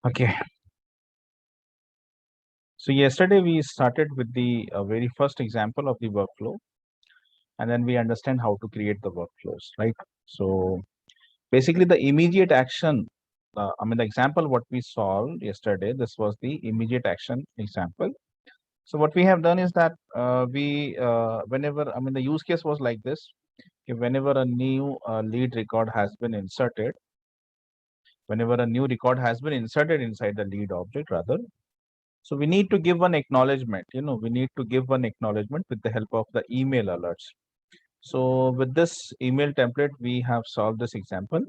Okay. So yesterday we started with the very first example of the workflow, and then we understand how to create the workflows, right? So basically, the immediate action. The example what we solved yesterday. This was the immediate action example. So what we have done is that whenever the use case was like this. Whenever a new lead record has been inserted, whenever a new record has been inserted inside the lead object, rather. So we need to give one acknowledgement, we need to give one acknowledgement with the help of the email alerts. So with this email template, we have solved this example.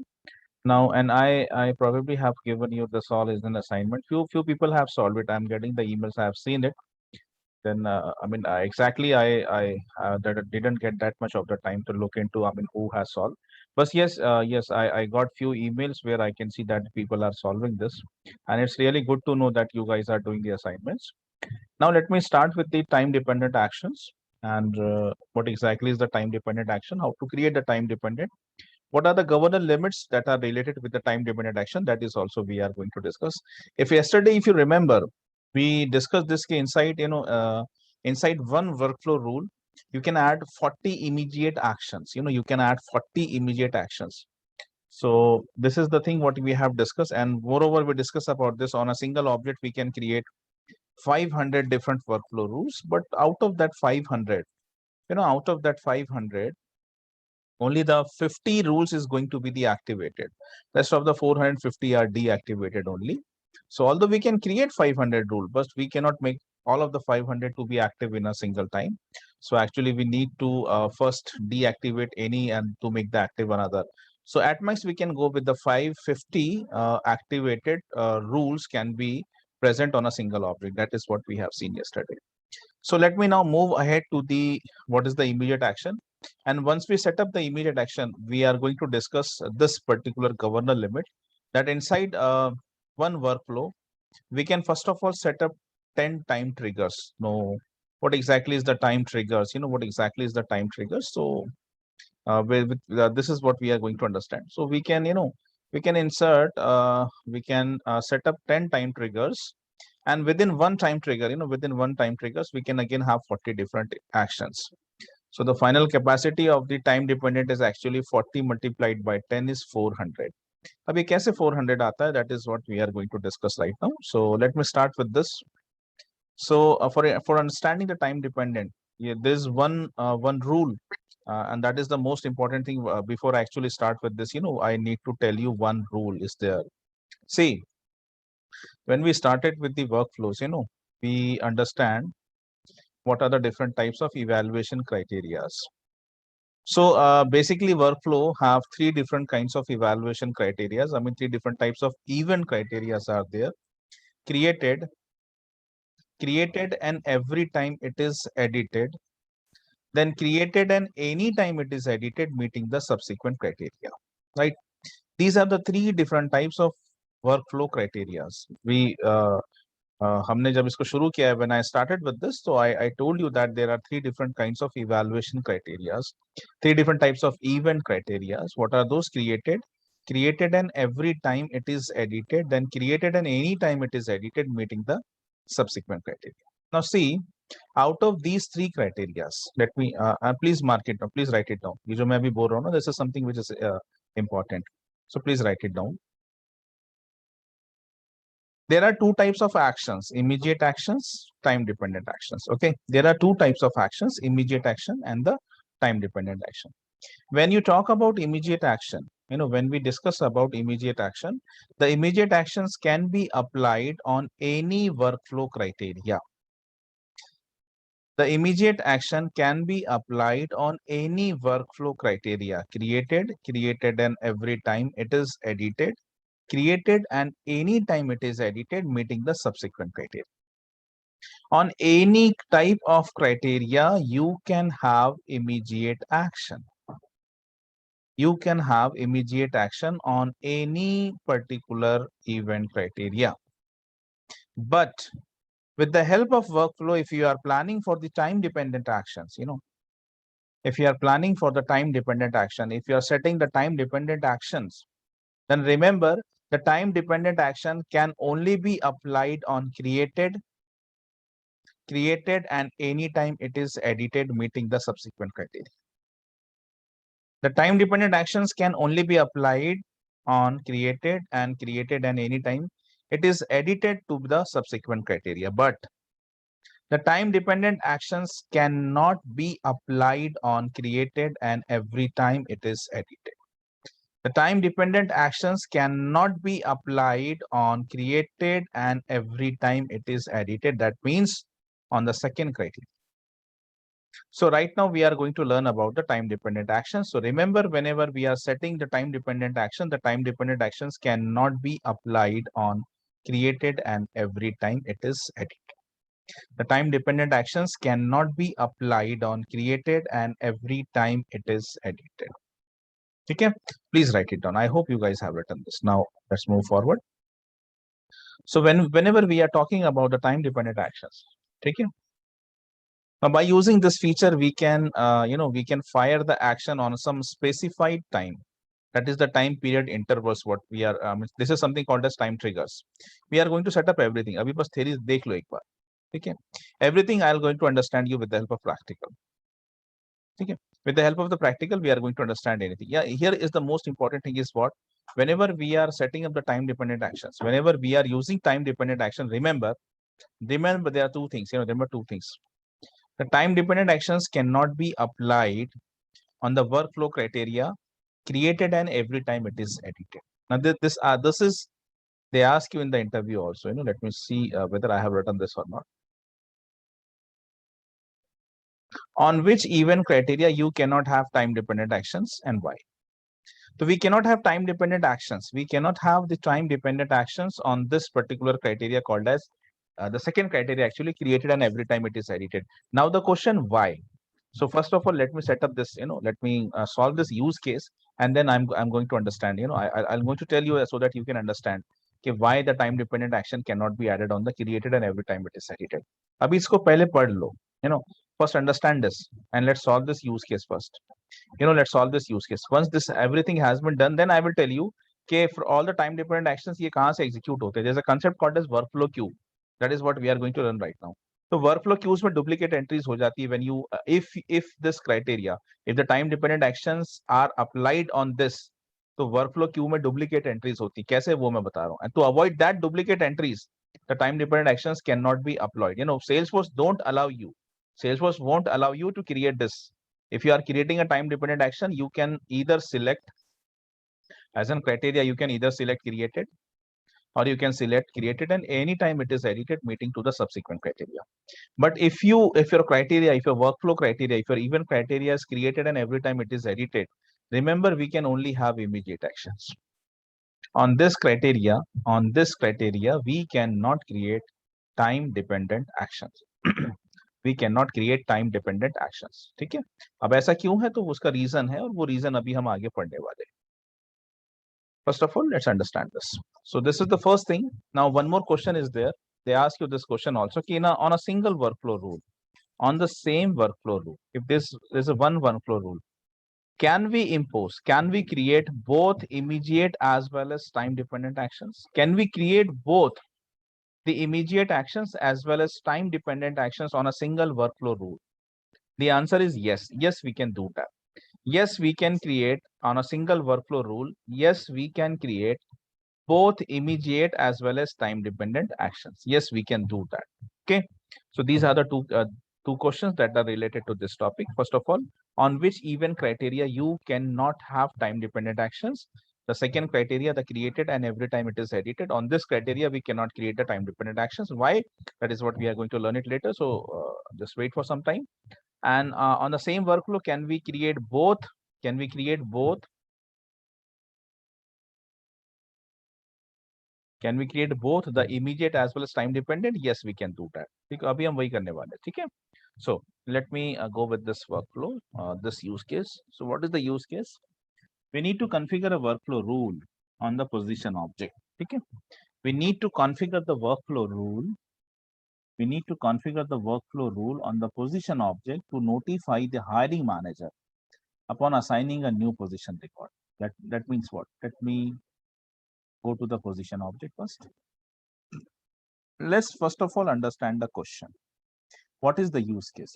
Now, and I probably have given you the solve as an assignment. Few people have solved it. I'm getting the emails. I have seen it. Then exactly that didn't get that much of the time to look into who has solved. But yes, I got few emails where I can see that people are solving this, and it's really good to know that you guys are doing the assignments. Now let me start with the time dependent actions, and what exactly is the time dependent action, how to create the time dependent, what are the governor limits that are related with the time dependent action, that is also we are going to discuss. If yesterday, if you remember, we discussed this inside, inside one workflow rule, you can add 40 immediate actions, you can add 40 immediate actions. So this is the thing what we have discussed, and moreover we discuss about this on a single object we can create 500 different workflow rules. But out of that 500, out of that 500, only the 50 rules is going to be deactivated. Rest of the 450 are deactivated only. So although we can create 500 rule, but we cannot make all of the 500 to be active in a single time. So actually we need to first deactivate any and to make the active another. So at max we can go with the 550 activated rules can be present on a single object. That is what we have seen yesterday. So let me now move ahead to the what is the immediate action. And once we set up the immediate action, we are going to discuss this particular governor limit, that inside one workflow, we can first of all set up 10 time triggers. No, what exactly is the time triggers? What exactly is the time triggers? So this is what we are going to understand. So we can, we can insert, we can set up 10 time triggers, and within one time trigger, within one time triggers, we can again have 40 different actions. So the final capacity of the time dependent is actually 40 multiplied by 10 is 400. अभी कैसे 400 आता है? That is what we are going to discuss right now. So let me start with this. So for understanding the time dependent, yeah, there's one rule, and that is the most important thing. Before I actually start with this, I need to tell you one rule is there. See, when we started with the workflows, we understand what are the different types of evaluation criterias. So basically, workflow have three different kinds of evaluation criterias. Three different types of event criterias are there. Created, and every time it is edited, then created and any time it is edited, meeting the subsequent criteria, right? These are the three different types of workflow criterias. हमने जब इसको शुरू किया है, when I started with this, so I told you that there are three different kinds of evaluation criterias, three different types of event criterias. What are those? Created, and every time it is edited, then created and any time it is edited, meeting the subsequent criteria. Now see, out of these three criterias, let me please mark it down, please write it down. ये जो मैं अभी बोल रहा हूँ ना, this is something which is important. So please write it down. There are two types of actions: immediate actions, time dependent actions. Okay, there are two types of actions: immediate action and the time dependent action. When you talk about immediate action, when we discuss about immediate action, the immediate actions can be applied on any workflow criteria. The immediate action can be applied on any workflow criteria: created, and every time it is edited, created and any time it is edited, meeting the subsequent criteria. On any type of criteria, you can have immediate action. You can have immediate action on any particular event criteria. But with the help of workflow, if you are planning for the time dependent actions, if you are planning for the time dependent action, if you are setting the time dependent actions, then remember The time dependent action can only be applied on created and anytime it is edited meeting the subsequent criteria. The time dependent actions can only be applied on created and anytime it is edited to the subsequent criteria. But the time dependent actions cannot be applied on created and every time it is edited. The time dependent actions cannot be applied on created and every time it is edited. That means on the second criteria. So right now we are going to learn about the time dependent actions. So remember, whenever we are setting the time dependent action, the time dependent actions cannot be applied on created and every time it is edited. The time dependent actions cannot be applied on created and every time it is edited. Okay, please write it down. I hope you guys have written this. Now let's move forward. So whenever we are talking about the time dependent actions, okay, now by using this feature, we can we can fire the action on some specified time. That is the time period intervals. What we are this is something called as time triggers. We are going to set up everything. Abhi bas theory dekh lo ek baar. Okay, everything I am going to understand you with the help of practical. Okay, with the help of the practical, we are going to understand anything. Yeah, here is the most important thing is what, whenever we are setting up the time dependent actions, whenever we are using time dependent action, remember there are two things. Remember two things. The time dependent actions cannot be applied on the workflow criteria created and every time it is edited. Now this is, they ask you in the interview also. Let me see whether I have written this or not. On which event criteria you cannot have time dependent actions and why? So we cannot have time dependent actions. We cannot have the time dependent actions on this particular criteria called as the second criteria, actually created and every time it is edited. Now the question why? So first of all, let me set up this, let me solve this use case, and then I'm going to understand, I'm going to tell you so that you can understand okay, why the time dependent action cannot be added on the created and every time it is edited. Abhi isko pehle pad lo, first understand this and let's solve this use case first. Let's solve this use case. Once this everything has been done, then I will tell you okay, for all the time dependent actions ye kahan se execute hote. There's a concept called as workflow queue. That is what we are going to learn right now. So workflow queues में duplicate entries हो जाती है when you if this criteria, if the time dependent actions are applied on this, तो workflow queue में duplicate entries होती कैसे वो मैं बता रहा हूँ. And to avoid that duplicate entries, the time dependent actions cannot be applied. Salesforce don't allow you. Salesforce won't allow you to create this. If you are creating a time dependent action, you can either select as a criteria, you can either select created or you can select created and anytime it is edited meeting to the subsequent criteria. But if your criteria, if your workflow criteria, if your event criteria is created and every time it is edited, remember we can only have immediate actions. On this criteria, we cannot create time dependent actions. We cannot create time dependent actions. ठीक है? अब ऐसा क्यों है तो उसका reason है और वो रीजन अभी हम आगे पढ़ने वाले हैं. First of all, let's understand this. So this is the first thing. Now one more question is there. They ask you this question also on a single workflow rule, on the same workflow rule, if there's a one workflow rule, can we create both immediate as well as time dependent actions? Can we create both the immediate actions as well as time dependent actions on a single workflow rule? The answer is yes. Yes, we can do that. Yes, we can create on a single workflow rule. Yes, we can create both immediate as well as time dependent actions. Yes, we can do that. Okay. So these are the two questions that are related to this topic. First of all, on which event criteria you cannot have time dependent actions. The second criteria, the created and every time it is edited. On this criteria, we cannot create the time dependent actions. Why? That is what we are going to learn it later. So just wait for some time. And on the same workflow, can we create both? Can we create both? Can we create both the immediate as well as time dependent? Yes, we can do that. अभी हम वही करने वाले हैं, ठीक है? So let me go with this workflow, this use case. So what is the use case? We need to configure a workflow rule on the position object. Okay, we need to configure the workflow rule. We need to configure the workflow rule on the position object to notify the hiring manager upon assigning a new position record. That means what? Let me Go to the position object first. Let's first of all understand the question. What is the use case?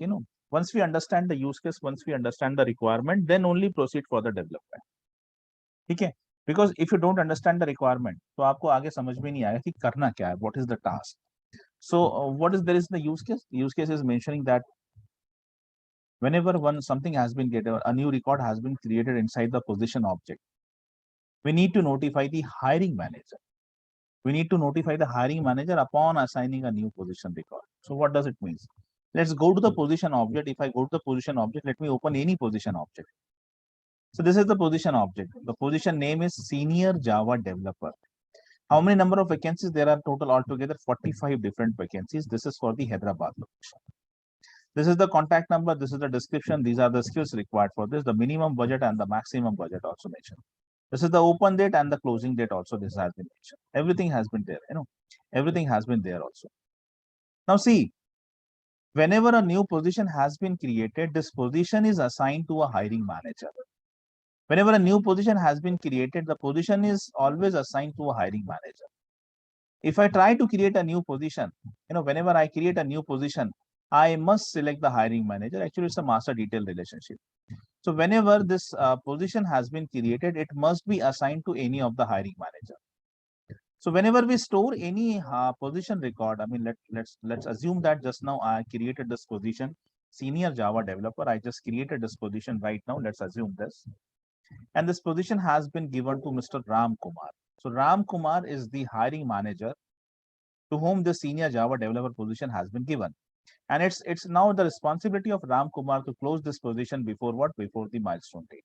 Once we understand the use case, once we understand the requirement, then only proceed for the development. ठीक है? Because if you don't understand the requirement, तो आपको आगे समझ में नहीं आएगा कि करना क्या है. What is the task? So what is there is the use case? The use case is mentioning that whenever something has been created, a new record has been created inside the position object, we need to notify the hiring manager. We need to notify the hiring manager upon assigning a new position record. So what does it mean? Let's go to the position object. If I go to the position object, let me open any position object. So this is the position object. The position name is Senior Java Developer. How many number of vacancies? There are total altogether 45 different vacancies. This is for the Hyderabad location. This is the contact number. This is the description. These are the skills required for this. The minimum budget and the maximum budget also mentioned. This is the open date and the closing date also. This has been mentioned. Everything has been there. Everything has been there also. Now see, whenever a new position has been created, this position is assigned to a hiring manager. Whenever a new position has been created, the position is always assigned to a hiring manager. If I try to create a new position, whenever I create a new position, I must select the hiring manager. Actually, it's a master detail relationship. So whenever this position has been created, it must be assigned to any of the hiring manager. So whenever we store any position record, I mean, let's assume that just now I created this position, Senior Java Developer. I just created this position right now. Let's assume this. And this position has been given to Mr. Ram Kumar. So Ram Kumar is the hiring manager to whom the Senior Java Developer position has been given. And it's now the responsibility of Ram Kumar to close this position before what? Before the milestone date.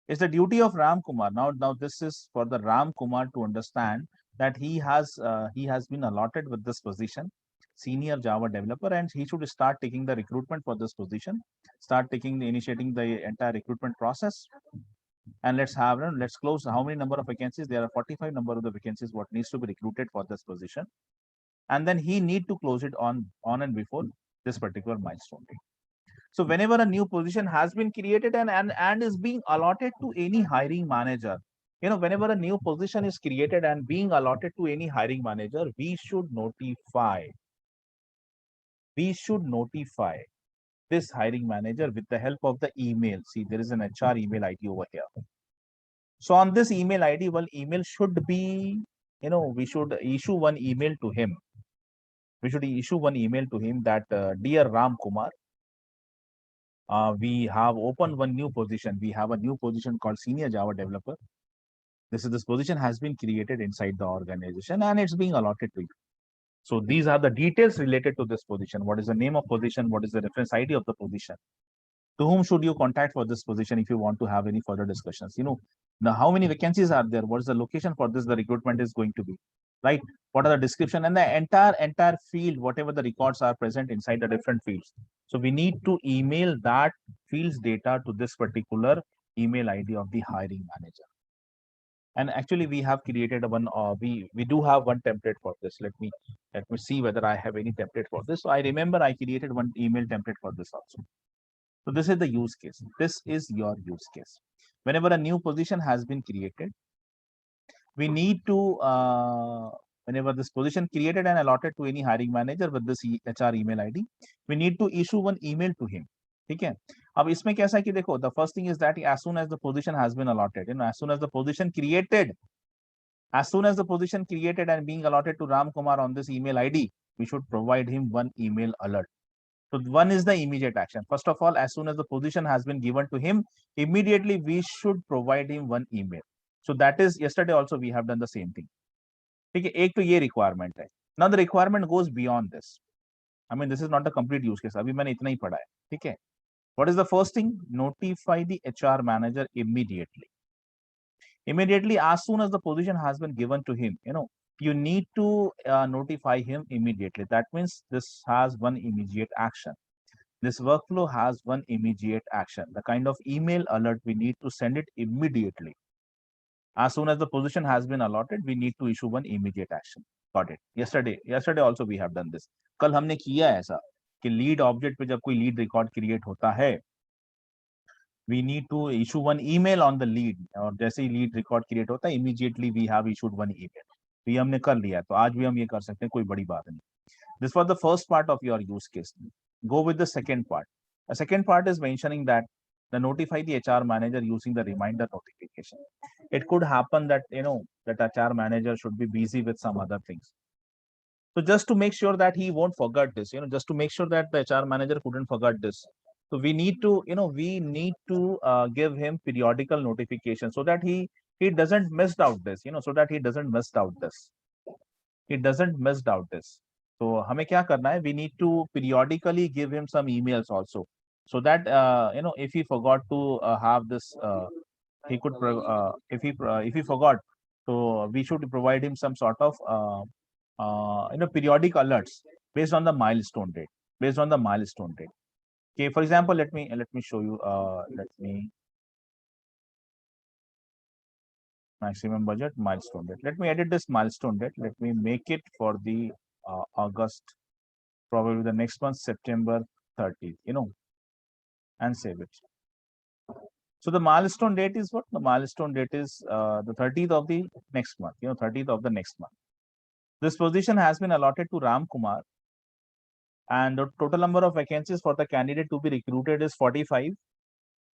It's the duty of Ram Kumar. Now this is for the Ram Kumar to understand that he has been allotted with this position, Senior Java Developer, and he should start taking the recruitment for this position, initiating the entire recruitment process. And let's close how many number of vacancies. There are 45 number of the vacancies what needs to be recruited for this position, and then he need to close it on and before this particular milestone date. So whenever a new position has been created and is being allotted to any hiring manager, whenever a new position is created and being allotted to any hiring manager, we should notify this hiring manager with the help of the email. See, there is an HR email ID over here. So on this email ID, one email should be, we should issue one email to him. We should issue one email to him that, dear Ram Kumar, we have opened one new position. We have a new position called Senior Java Developer. This position has been created inside the organization and it's being allotted to you. So these are the details related to this position. What is the name of position? What is the reference ID of the position? To whom should you contact for this position if you want to have any further discussions? Now how many vacancies are there? What is the location for this? The recruitment is going to be, right? What are the description and the entire field, whatever the records are present inside the different fields. So we need to email that fields data to this particular email ID of the hiring manager. And actually we have created one, we do have one template for this. Let me see whether I have any template for this. So I remember I created one email template for this also. So this is the use case. This is your use case. Whenever a new position has been created, we need to, whenever this position created and allotted to any hiring manager with this HR email ID, we need to issue one email to him. ठीक है. अब इसमें कैसा है कि देखो, the first thing is that as soon as the position has been allotted, as soon as the position created and being allotted to Ram Kumar on this email ID, we should provide him one email alert. So one is the immediate action. First of all, as soon as the position has been given to him, immediately we should provide him one email. So that is, yesterday also we have done the same thing. Okay, एक तो ये requirement है. Now the requirement goes beyond this. I mean, this is not a complete use case. अभी मैंने इतना ही पढ़ा है. ठीक है. What is the first thing? Notify the HR manager immediately. Immediately, as soon as the position has been given to him, you need to notify him immediately. That means this has one immediate action. This workflow has one immediate action. The kind of email alert, we need to send it immediately. As soon as the position has been allotted, we need to issue one immediate action. Got it. Yesterday also we have done this. कल हमने किया ऐसा कि lead object पे जब कोई lead record create होता है, we need to issue one email on the lead, और जैसे ही lead record create होता है immediately we have issued one email. तो ये हमने कर लिया, तो आज भी हम ये कर सकते हैं, कोई बड़ी बात नहीं. This was the first part of your use case. Go with the second part. The second part is mentioning that the notify the HR manager using the reminder notification. It could happen that that HR manager should be busy with some other things. So just to make sure that he won't forget this, just to make sure that the HR manager couldn't forget this. So we need to, give him periodical notification so that he doesn't miss out this, so that he doesn't miss out this. He doesn't miss out this. So हमें क्या करना है? We need to periodically give him some emails also, so that if he forgot to have this, he could if he forgot, so we should provide him some sort of periodic alerts based on the milestone date. Based on the milestone date. Okay, for example, let me show you. Let me maximum budget milestone date. Let me edit this milestone date. Let me make it for the August, probably the next month, September 30th, and save it. So the milestone date is what? The milestone date is the 30th of the next month, 30th of the next month. This position has been allotted to Ram Kumar, and the total number of vacancies for the candidate to be recruited is 45,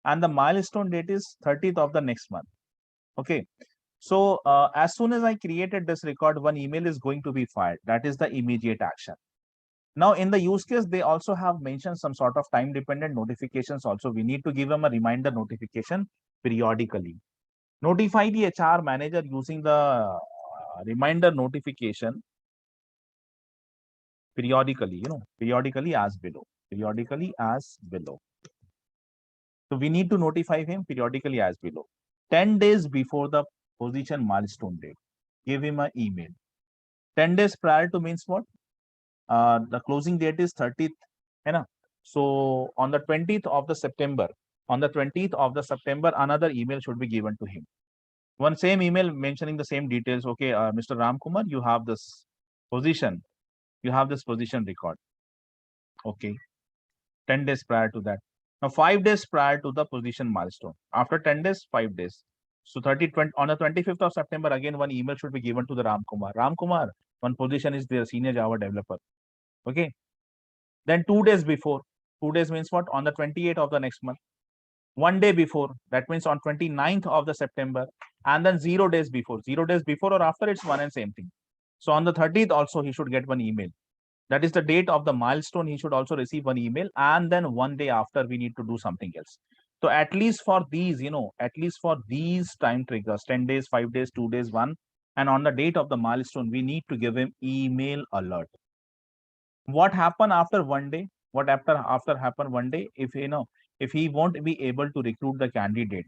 and the milestone date is 30th of the next month. Okay. So as soon as I created this record, one email is going to be fired. That is the immediate action. Now, in the use case, they also have mentioned some sort of time-dependent notifications also. We need to give them a reminder notification periodically. Notify the HR manager using the reminder notification periodically, periodically as below. Periodically as below. So we need to notify him periodically as below. 10 days before the position milestone date, give him an email. 10 days prior to means what? The closing date is 30th. So on the 20th of the September, another email should be given to him. One same email mentioning the same details. Okay, Mr. Ram Kumar, you have this position. You have this position record. Okay. 10 days prior to that. Now, 5 days prior to the position milestone. After 10 days, 5 days. So 20, on the 25th of September, again, one email should be given to the Ram Kumar. Ram Kumar, one position is there, senior Java developer. Okay. Then 2 days before, 2 days means what? On the 28th of the next month. 1 day before, that means on 29th of the September, and then 0 days before. 0 days before or after, it's one and same thing. So on the 30th also, he should get one email. That is the date of the milestone. He should also receive one email, and then 1 day after, we need to do something else. So at least for these, at least for these time triggers, 10 days, 5 days, 2 days, 1, and on the date of the milestone, we need to give him email alert. What happened after 1 day? What after happen 1 day? If if he won't be able to recruit the candidate,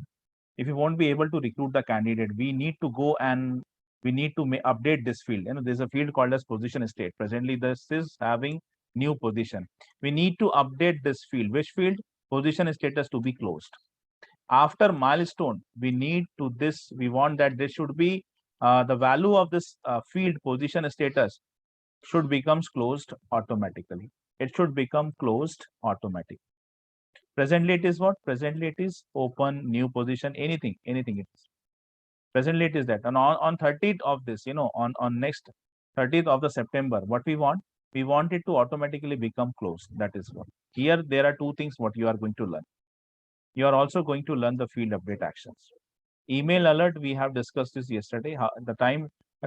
we need to go and we need to update this field. There's a field called as position state. Presently, this is having new position. We need to update this field. Which field? Position status to be closed. After milestone, we want that this should be the value of this field position status should becomes closed automatically. It should become closed automatically. Presently, it is what? Presently, it is open, new position, anything it is. Presently, it is that. And on 30th of this, on next 30th of the September, what we want? We want it to automatically become closed. That is what. Here, there are two things what you are going to learn. You are also going to learn the field update actions. Email alert, we have discussed this yesterday. The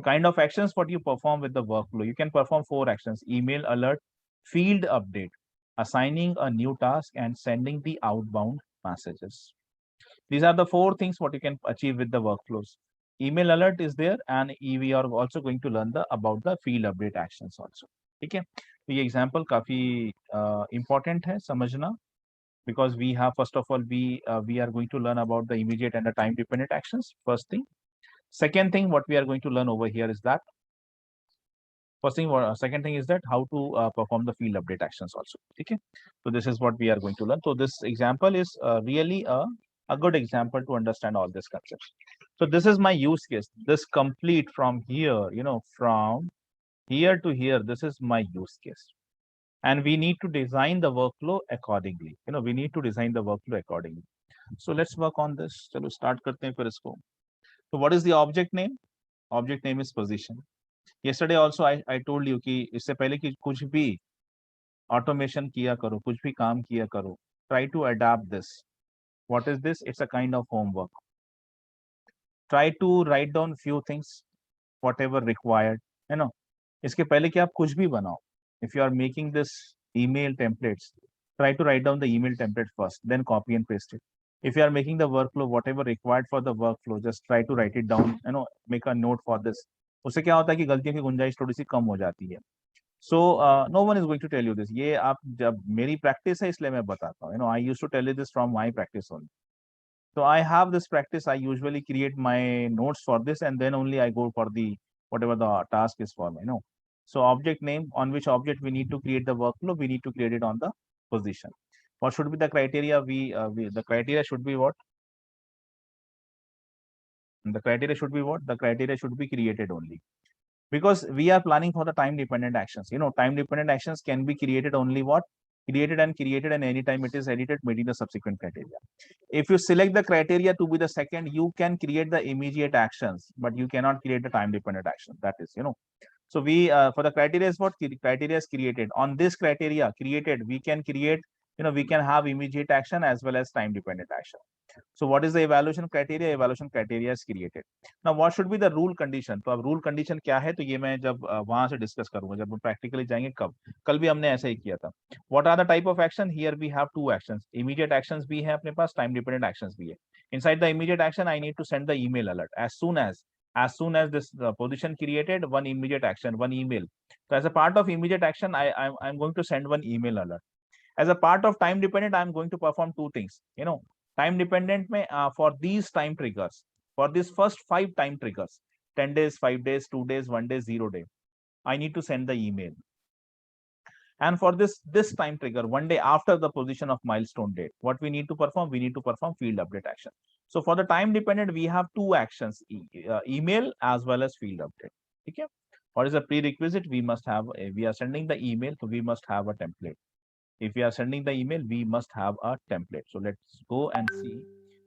kind of actions what you perform with the workflow. You can perform 4 actions: email alert, field update, assigning a new task, and sending the outbound messages. These are the 4 things what you can achieve with the workflows. Email alert is there, and we are also going to learn about the field update actions also. Okay, the example काफी important है समझना, because we have, first of all, we are going to learn about the immediate and the time dependent actions. First thing. Second thing what we are going to learn over here is that second thing is that how to perform the field update actions also. Okay, so this is what we are going to learn. So this example is really a good example to understand all these concepts. So this is my use case. This complete from here, from here to here, this is my use case. And we need to design the workflow accordingly. We need to design the workflow accordingly. So let's work on this. चलो start करते हैं फिर इसको. So what is the object name? Object name is position. Yesterday also I told you कि इससे पहले कि कुछ भी automation किया करो, कुछ भी काम किया करो, try to adapt this. What is this? It's a kind of homework. Try to write down few things, whatever required. You know, इसके पहले कि आप कुछ भी बनाओ. If you are making this email templates, try to write down the email template first, then copy and paste it. If you are making the workflow, whatever required for the workflow, just try to write it down. You know, make a note for this. उससे क्या होता है कि गलतियों की गुंजाइश थोड़ी सी कम हो जाती है. So no one is going to tell you this. ये आप जब मेरी practice है इसलिए मैं बताता हूँ. You know, I used to tell you this from my practice only. So I have this practice. I usually create my notes for this, and then only I go for the whatever the task is for me. You know. So object name, on which object we need to create the workflow, we need to create it on the position. What should be the criteria? The criteria should be what? The criteria should be what? The criteria should be created only. Because we are planning for the time dependent actions. You know, time dependent actions can be created only what? Created and anytime it is edited, meeting the subsequent criteria. If you select the criteria to be the second, you can create the immediate actions, but you cannot create the time dependent action. That is, you know. So we for the criteria is what? Criteria is created. On this criteria created, we can create, you know, we can have immediate action as well as time dependent action. So what is the evaluation criteria? Evaluation criteria is created. Now what should be the rule condition? तो अब rule condition क्या है? तो ये मैं जब वहां से discuss करूंगा, जब हम practically जाएंगे कब. कल भी हमने ऐसा ही किया था. What are the type of action? Here we have two actions. Immediate actions भी है अपने पास, time dependent actions भी है. Inside the immediate action, I need to send the email alert as soon as this position created, one immediate action, one email. So as a part of immediate action, I'm going to send one email alert. As a part of time dependent, I'm going to perform two things. You know, time dependent में for these time triggers, for this first 5 time triggers, 10 days, 5 days, 2 days, 1 day, 0 day, I need to send the email. And for this time trigger, 1 day after the position of milestone date, what we need to perform? We need to perform field update action. So for the time dependent, we have two actions, email as well as field update. Okay. What is the prerequisite? We must have, we are sending the email, so we must have a template. If we are sending the email, we must have a template. So let's go and see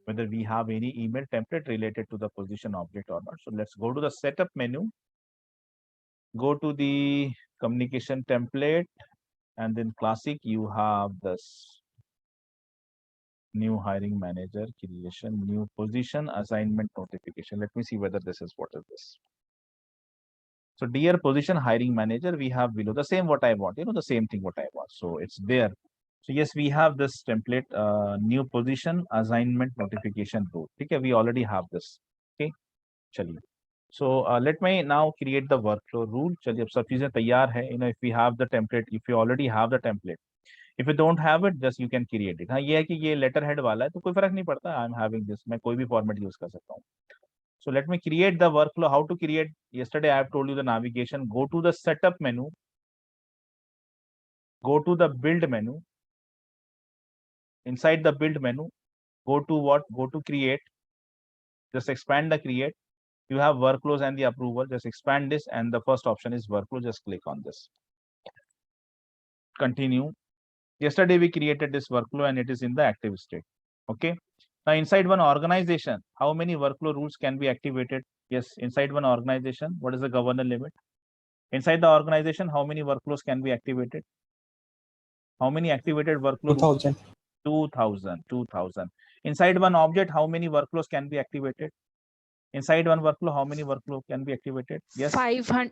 whether we have any email template related to the position object or not. So let's go to the setup menu, go to the communication template, and then classic, you have this new hiring manager creation, new position, assignment notification. Let me see whether this is what is this. So dear position hiring manager, we have below the same what I want, you know, the same thing what I want. So it's there. So yes, we have this template, new position, assignment notification rule. Okay, we already have this. Okay, chaliye. So let me now create the workflow rule. चलिए अब सब चीजें तैयार है. You know, if we have the template, if you already have the template, if you don't have it, just you can create it. हाँ, ये है कि ये letter head वाला है, तो कोई फर्क नहीं पड़ता. I'm having this. मैं कोई भी format use कर सकता हूँ. So let me create the workflow. How to create? Yesterday I have told you the navigation. Go to the setup menu. Go to the build menu. Inside the build menu, go to what? Go to create. Just expand the create. You have workflows and the approval. Just expand this, and the first option is workflow. Just click on this. Continue. Yesterday we created this workflow and it is in the active state. Okay. Now inside one organization, how many workflow rules can be activated? Yes, inside one organization, what is the governor limit? Inside the organization, how many workflows can be activated? How many activated workflow? 2000. 2000. Inside one object, how many workflows can be activated? Inside one workflow, how many workflow can be activated? Yes. 500.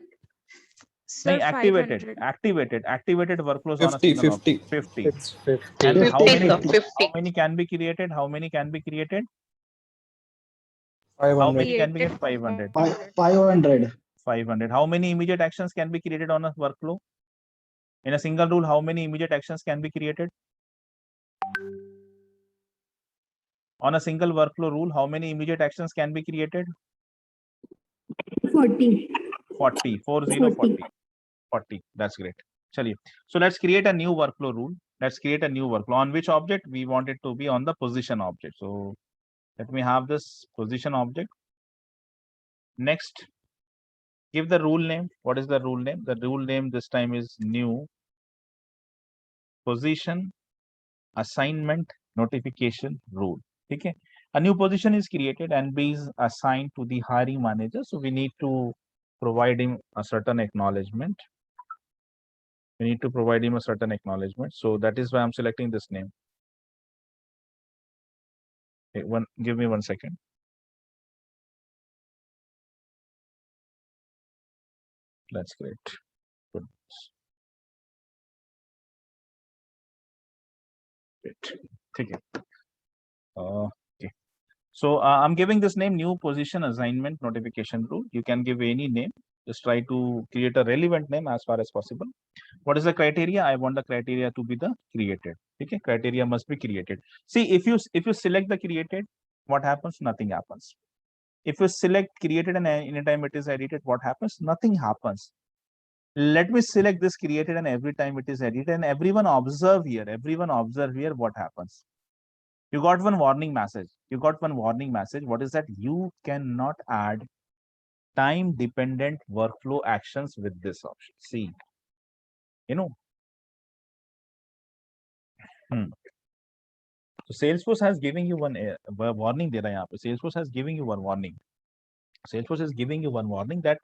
Sir, activated 500. activated workflows 50, on a single 50. object. 50. It's 50. And how 50, many? sir, 50. How many can be created? How many can be created? 500. How many can be created? 500. 500. 500. How many immediate actions can be created on a workflow? In a single rule, how many immediate actions can be created? On a single workflow rule, how many immediate actions can be created? 40. 40. 40. That's great. Chaliye. So let's create a new workflow rule. Let's create a new workflow. On which object? We want it to be on the position object. So let me have this position object. Next, give the rule name. What is the rule name? The rule name this time is new position assignment notification rule. ठीक है, a new position is created and B is assigned to the hiring manager, so we need to provide him a certain acknowledgement. We need to provide him a certain acknowledgement, so that is why I'm selecting this name. Okay, give me 1 second. That's great. Good. Great. ठीक है. Okay. So I'm giving this name new position assignment notification rule. You can give any name. Just try to create a relevant name as far as possible. What is the criteria? I want the criteria to be the created. Okay, criteria must be created. See, if you select the created, what happens? Nothing happens. If you select created and anytime it is edited, what happens? Nothing happens. Let me select this created and every time it is edited, and everyone observe here. Everyone observe here what happens. You got one warning message. You got one warning message. What is that? You cannot add time dependent workflow actions with this option. See, you know. So Salesforce has giving you one warning there. Salesforce has giving you one warning. Salesforce is giving you one warning that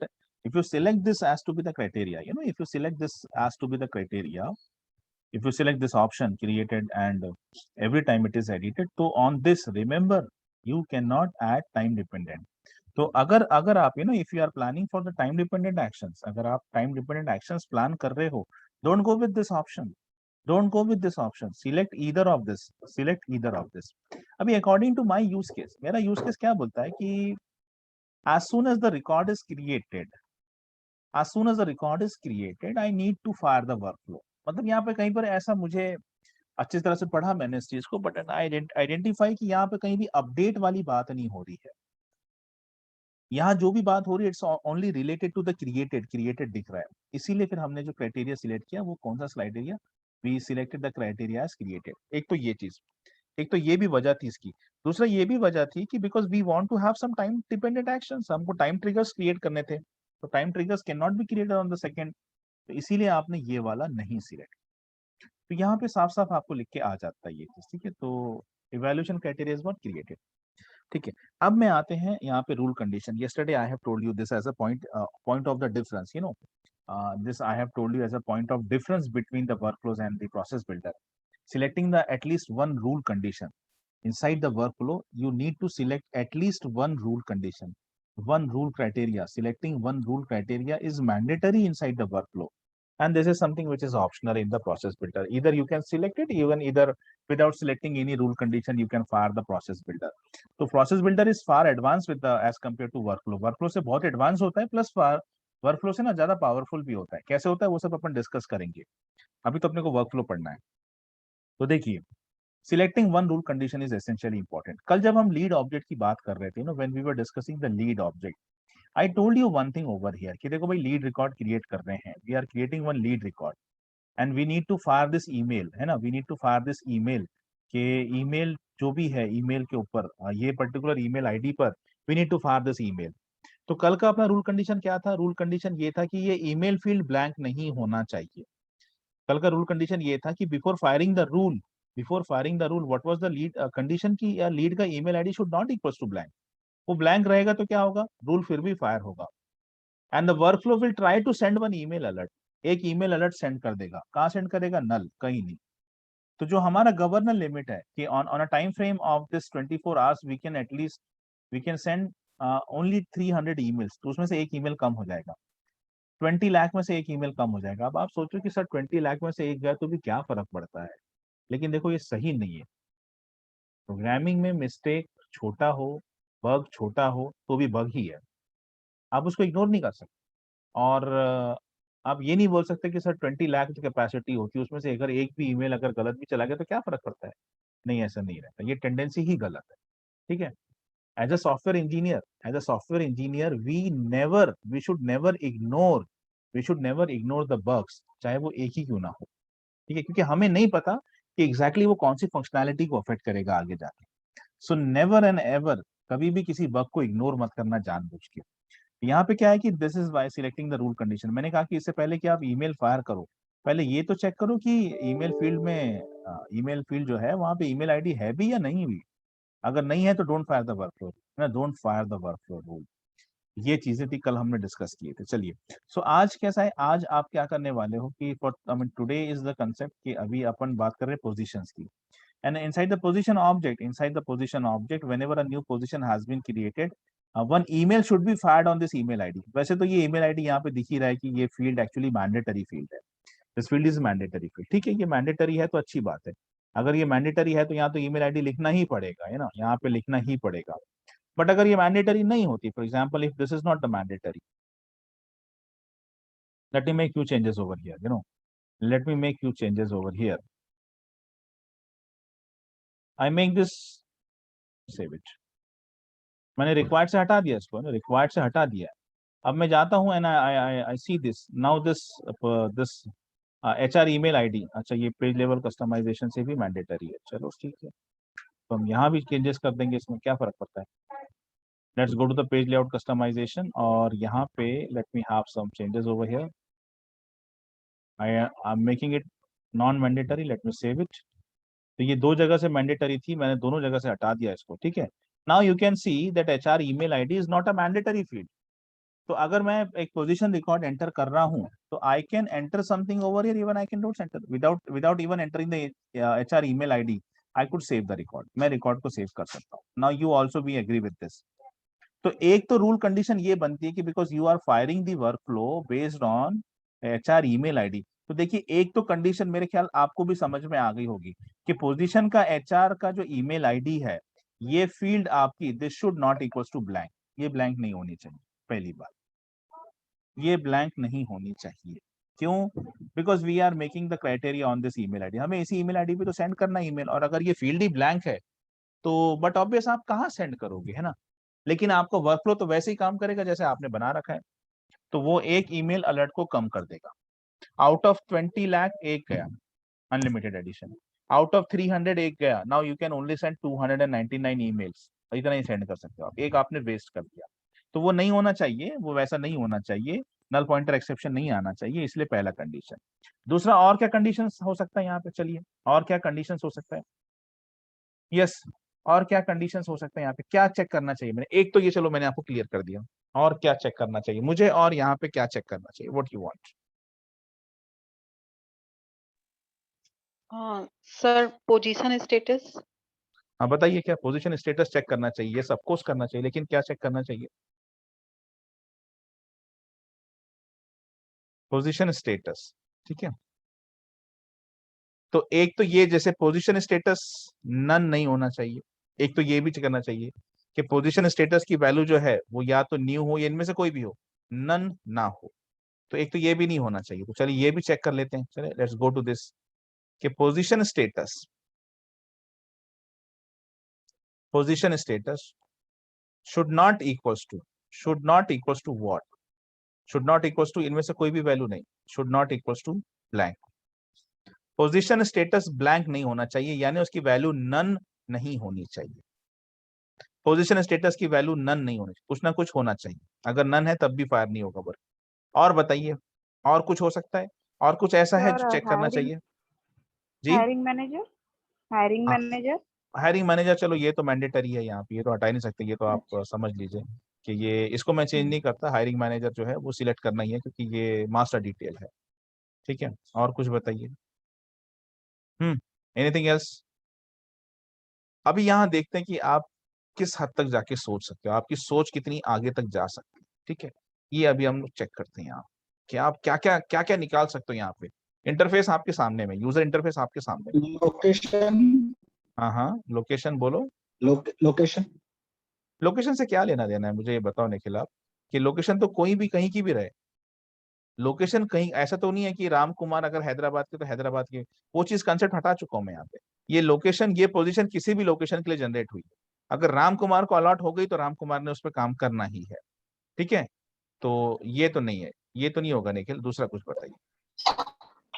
if you select this as to be the criteria, if you select this as to be the criteria, if you select this option created and every time it is edited, so on this, remember, you cannot add time dependent. तो अगर आप if you are planning for the time dependent actions, अगर आप time dependent actions plan कर रहे हो, don't go with this option. Don't go with this option. Select either of this. Select either of this. अभी according to my use case, मेरा use case क्या बोलता है कि as soon as the record is created, I need to fire the workflow. मतलब यहाँ पे कहीं पर ऐसा मुझे अच्छी तरह से पढ़ा मैंने इस चीज को, बट आइडेंटिफाई कि यहाँ पे कहीं भी अपडेट वाली बात नहीं हो रही है. यहाँ जो भी बात हो रही है it's only related to the created दिख रहा है. इसीलिए फिर हमने जो क्राइटेरिया सिलेक्ट किया वो कौन सा criteria, we selected the criteria as created. एक तो ये चीज, एक तो ये भी वजह थी इसकी. दूसरा ये भी वजह थी कि because we want to have some time dependent actions, हमको टाइम ट्रिगर्स क्रिएट करने थे, तो time triggers can not be created on the second, तो इसीलिए आपने ये वाला नहीं सिलेक्ट. तो यहाँ पे साफ साफ आपको लिख के आ जाता है ये चीज. ठीक है, तो evaluation criteria is not created. ठीक है, अब मैं आते हैं यहाँ पे rule condition. yesterday I have told you this as a point of the difference, this I have told you as a point of difference between the workflows and the process builder. Selecting the at least one rule condition inside the workflow, you need to select at least one rule condition, one rule criteria. Selecting one rule criteria is mandatory inside the workflow, and this is something which is optional in the process builder. Either you can select it, even either without selecting any rule condition you can fire the process builder. So process builder is far advanced with the as compared to workflow से बहुत advance होता है, plus workflow से ना ज्यादा powerful भी होता है. कैसे होता है वो सब अपन डिस्कस करेंगे, अभी तो अपने को वर्कफ्लो पढ़ना है. तो देखिए, selecting one rule condition is essentially important. कल जब हम लीड ऑब्जेक्ट की बात कर रहे थे, when we were discussing the lead object, I told you one thing over here कि देखो भाई, लीड रिकॉर्ड क्रिएट कर रहे हैं, we are creating one lead record and we need to fire this email, है ना, we need to fire this email के email जो भी है ईमेल के ऊपर, ये पर्टिकुलर ईमेल आईडी पर we need to fire this email. तो कल का अपना रूल कंडीशन क्या था? रूल कंडीशन ये था कि ये ईमेल फील्ड ब्लैंक नहीं होना चाहिए. कल का रूल कंडीशन ये था कि before firing the rule what was the lead condition की लीड का email ID should not equals to blank. वो ब्लैंक रहेगा तो क्या होगा? रूल फिर भी फायर होगा. And the workflow will try to send one email alert. एक ईमेल अलर्ट सेंड कर देगा. कहाँ सेंड करेगा? नल, कहीं नहीं. तो जो हमारा गवर्नर लिमिट है कि on a time frame of this 24 hours we can at least we can send only 300 emails, तो उसमें से एक ईमेल कम हो जाएगा. 20 लाख में से एक ईमेल कम हो जाएगा. अब आप सोचो कि सर 20 लाख में से एक गया तो भी क्या फर्क पड़ता है, लेकिन देखो ये सही नहीं है. प्रोग्रामिंग में मिस्टेक छोटा हो, बग छोटा हो तो भी बग ही है, आप उसको इग्नोर नहीं कर सकते. और आप ये नहीं बोल सकते कि सर 20 लाख जो कैपेसिटी होती है उसमें से अगर एक भी ईमेल अगर गलत भी चला गया तो क्या फर्क पड़ता है. नहीं, ऐसा नहीं रहता, ये टेंडेंसी ही गलत है. ठीक है, as a software engineer we should never ignore the bugs, चाहे वो एक ही क्यों ना हो. ठीक है, क्योंकि हमें नहीं पता कि एग्जैक्टली वो कौन सी फंक्शनैलिटी को अफेक्ट करेगा आगे जाके. सो नेवर एंड एवर, कभी भी किसी बग को इग्नोर मत करना जानबूझ के. यहाँ पे क्या है कि this is by selecting the rule condition. मैंने कहा कि इससे पहले कि आप ईमेल फायर करो, पहले ये तो चेक करो कि ईमेल फील्ड जो है वहां पे ईमेल आईडी है भी या नहीं भी. अगर नहीं है तो डोंट फायर द वर्कफ्लो ना, don't fire the workflow rule. ये चीजें थी कल हमने डिस्कस किए थे। चलिए, सो आज कैसा है, आज आप क्या करने वाले हो कि for I mean today is the concept कि अभी अपन बात कर रहे हैं पोजीशंस की। And inside the position object, whenever a new position has been created, one email should be fired on this email ID। वैसे तो ये email ID यहाँ पे दिख ही रहा है कि ये field actually mandatory field है। This field is mandatory field। ठीक है, ये mandatory है तो अच्छी बात है। अगर ये mandatory है तो यहाँ तो email ID लिखना ही पड़ेगा, है ना, यहाँ पे लिखना ही पड़ेगा। बट अगर ये mandatory नहीं होती, for example, if this is not the mandatory, let me make few changes over here, let me make few changes over here। I make this, save it। मैंने रिक्वायर्ड से हटा दिया इसको, रिक्वायर्ड से हटा दिया। अब मैं जाता हूँ and I see this now, this HR email ID. अच्छा, ये पेज लेवल कस्टमाइजेशन से भी मैंडेटरी है, चलो ठीक है, तो हम यहाँ भी चेंजेस कर देंगे, इसमें क्या फर्क पड़ता है। Let's go to the page layout customization, और यहाँ पे let me have some changes over here. I am making it non mandatory, let me save it. तो ये दो जगह से मैंडेटरी थी, मैंने दोनों जगह से हटा दिया इसको, ठीक है। Now you can see that HR email ID is not a mandatory field. तो अगर मैं एक पोजीशन रिकॉर्ड एंटर कर रहा हूं तो I can enter something over here, even I can don't enter without even entering the HR email ID. I could save the record, मैं record को सेव कर सकता हूँ। Now you also be agree with this. तो एक तो rule condition ये बनती है कि because you are firing the workflow based on HR email ID. तो देखिए, एक तो कंडीशन मेरे ख्याल आपको भी समझ में आ गई होगी कि पोजीशन का HR का जो ईमेल आईडी है, ये फील्ड आपकी this should not equals to blank. ये ब्लैंक नहीं होनी चाहिए, पहली बात, ये ब्लैंक नहीं होनी चाहिए। क्यों? Because we are making the criteria on this email ID, हमें इसी ईमेल आईडी पे तो सेंड करना ईमेल। और अगर ये फील्ड ही ब्लैंक है तो बट ऑब्वियस आप कहाँ सेंड करोगे, है ना। लेकिन आपको वर्कफ्लो तो वैसे ही काम करेगा जैसे आपने बना रखा है, तो वो एक ईमेल अलर्ट को कम कर देगा। आउट ऑफ 20 लाख एक गया अनलिमिटेड एडिशन, आउट ऑफ 300 एक गया। Now you can only send 299 emails, इतना ही सेंड कर सकते हो आप, एक आपने वेस्ट कर दिया। तो वो नहीं होना चाहिए, वो वैसा नहीं होना चाहिए, नल पॉइंटर एक्सेप्शन नहीं आना चाहिए, इसलिए पहला कंडीशन। दूसरा, और क्या कंडीशन हो सकता है यहाँ पे, चलिए और क्या कंडीशन हो सकता है। यस, और क्या कंडीशंस हो सकते हैं यहाँ पे, क्या चेक करना चाहिए। मैंने एक तो ये, चलो मैंने आपको क्लियर कर दिया, और क्या चेक करना चाहिए मुझे, और यहाँ पे क्या चेक करना चाहिए, what you want. Sir position status. हाँ बताइए, क्या पोजीशन स्टेटस चेक करना चाहिए, ये सब कुछ करना चाहिए, लेकिन क्या चेक करना चाहिए। पोजीशन स्टेटस, ठीक है। तो एक तो ये, जैसे पोजीशन स्टेटस नन नहीं होना चाहिए, एक तो ये भी चेक करना चाहिए कि पोजीशन स्टेटस की वैल्यू जो है वो या तो न्यू हो या इनमें से कोई भी हो, नन ना हो। तो एक तो ये भी नहीं होना चाहिए, तो चलिए ये भी चेक कर लेते हैं। चलिए लेट्स गो टू दिस कि position status should not equals to, should not equals to what, should not equals to इनमें से कोई भी वैल्यू नहीं, should not equals to blank. Position status blank नहीं होना चाहिए, यानी उसकी वैल्यू नन नहीं होनी चाहिए। पोजीशन स्टेटस की वैल्यू नन नहीं होनी चाहिए, कुछ ना कुछ होना चाहिए, अगर नन है तब भी फायर नहीं होगा वर्क। और बताइए, और कुछ हो सकता है, और कुछ ऐसा है जो सर चेक करना चाहिए। जी, hiring manager, hiring manager. Hiring manager, चलो ये तो मैंडेटरी है यहाँ पे, ये तो हटा ही नहीं सकते, ये तो आप समझ लीजिए कि ये, इसको मैं चेंज नहीं करता। हायरिंग मैनेजर जो है वो सिलेक्ट करना ही है, क्योंकि ये मास्टर डिटेल है, ठीक है। और कुछ बताइए। Anything else. अभी यहाँ देखते हैं कि आप किस हद तक जाके सोच सकते हो, आपकी सोच कितनी आगे तक जा सकती है, ठीक है। ये अभी हम लोग चेक करते हैं यहाँ कि आप क्या क्या निकाल सकते हो। यहाँ पे इंटरफेस आपके सामने में, यूजर इंटरफेस आपके सामने। लोकेशन, हाँ हाँ, लोकेशन बोलो। लोकेशन लोकेशन से क्या लेना देना है, मुझे ये बताओ निखिल आप, कि लोकेशन तो कोई भी कहीं की भी रहे। लोकेशन कहीं, ऐसा तो नहीं है कि राम कुमार अगर हैदराबाद के तो हैदराबाद के, वो चीज कंसेप्ट हटा चुका हूं मैं यहाँ पे। ये लोकेशन, ये पोजीशन किसी भी लोकेशन के लिए जनरेट हुई, अगर राम कुमार को अलॉट हो गई तो राम कुमार ने उस पर काम करना ही है, ठीक है। तो ये तो नहीं है, ये तो नहीं होगा निखिल, दूसरा कुछ बताइए।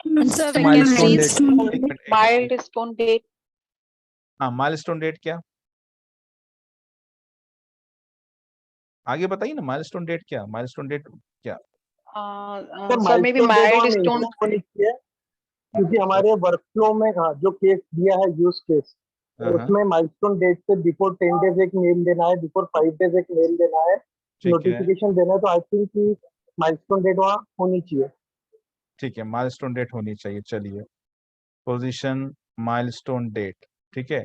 Milestone date, milestone date. हाँ, माइलस्टोन डेट क्या, आगे बताइए ना, माइलस्टोन डेट क्या, माइलस्टोन डेट क्या। सर मे बी माइलस्टोन, क्योंकि हमारे वर्कफ्लो में जो केस दिया है यूज केस, हाँ, उसमें माइलस्टोन डेट से बिफोर 10 डेज एक मेल देना है, बिफोर 5 डेज एक मेल देना है, ठीक है, नोटिफिकेशन देना है। तो आई थिंक कि माइलस्टोन डेट वहाँ होनी चाहिए। ठीक है, माइलस्टोन डेट होनी चाहिए। चलिए, पोजीशन माइलस्टोन डेट, ठीक है,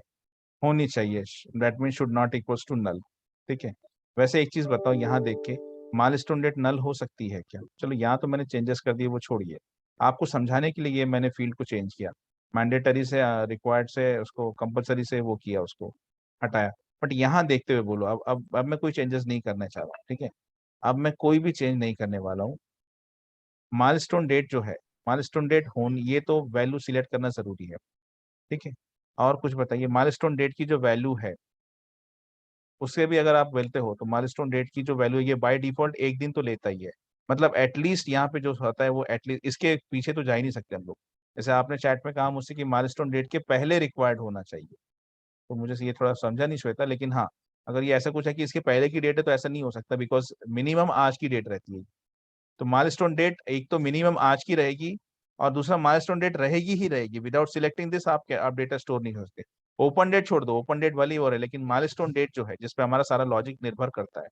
होनी चाहिए। That mean should not equals to null. ठीक है, वैसे एक चीज बताओ, यहाँ देख के माइलस्टोन डेट नल हो सकती है क्या? चलो, यहाँ तो मैंने चेंजेस कर दिए, वो छोड़िए। आपको समझाने के लिए ये मैंने फील्ड को चेंज किया, मैंडेटरी से रिक्वायर्ड से उसको कंपलसरी से वो किया, उसको हटाया। बट यहाँ देखते हुए बोलो, अब मैं कोई चेंजेस नहीं करना चाह रहा हूँ। ठीक है, अब मैं कोई भी चेंज नहीं करने वाला हूँ। माइलस्टोन डेट जो है, माइलस्टोन डेट होनी, ये तो वैल्यू सिलेक्ट करना जरूरी है। ठीक है, और कुछ बताइए, माइलस्टोन डेट की जो वैल्यू है उससे भी अगर आप बोलते हो तो माइलस्टोन डेट की जो वैल्यू है, ये बाय डिफॉल्ट एक दिन तो लेता ही है। मतलब एटलीस्ट यहाँ पे जो होता है वो एटलीस्ट, इसके पीछे तो जा ही नहीं सकते हम लोग। जैसे आपने चैट में कहा मुझसे कि माइलस्टोन डेट के पहले रिक्वायर्ड होना चाहिए, तो मुझे से ये थोड़ा समझा नहीं श्वेता, लेकिन हाँ, अगर ये ऐसा कुछ है कि इसके पहले की डेट है तो ऐसा नहीं हो सकता, बिकॉज मिनिमम आज की डेट रहती है। तो माइलस्टोन डेट एक तो मिनिमम आज की रहेगी, और दूसरा माइलस्टोन डेट रहेगी ही रहेगी। विदाउट सिलेक्टिंग दिस आप डेटा स्टोर नहीं कर सकते। ओपन डेट छोड़ दो, ओपन डेट वाली और है, लेकिन माइलस्टोन डेट जो है, जिसपे हमारा सारा लॉजिक निर्भर करता है,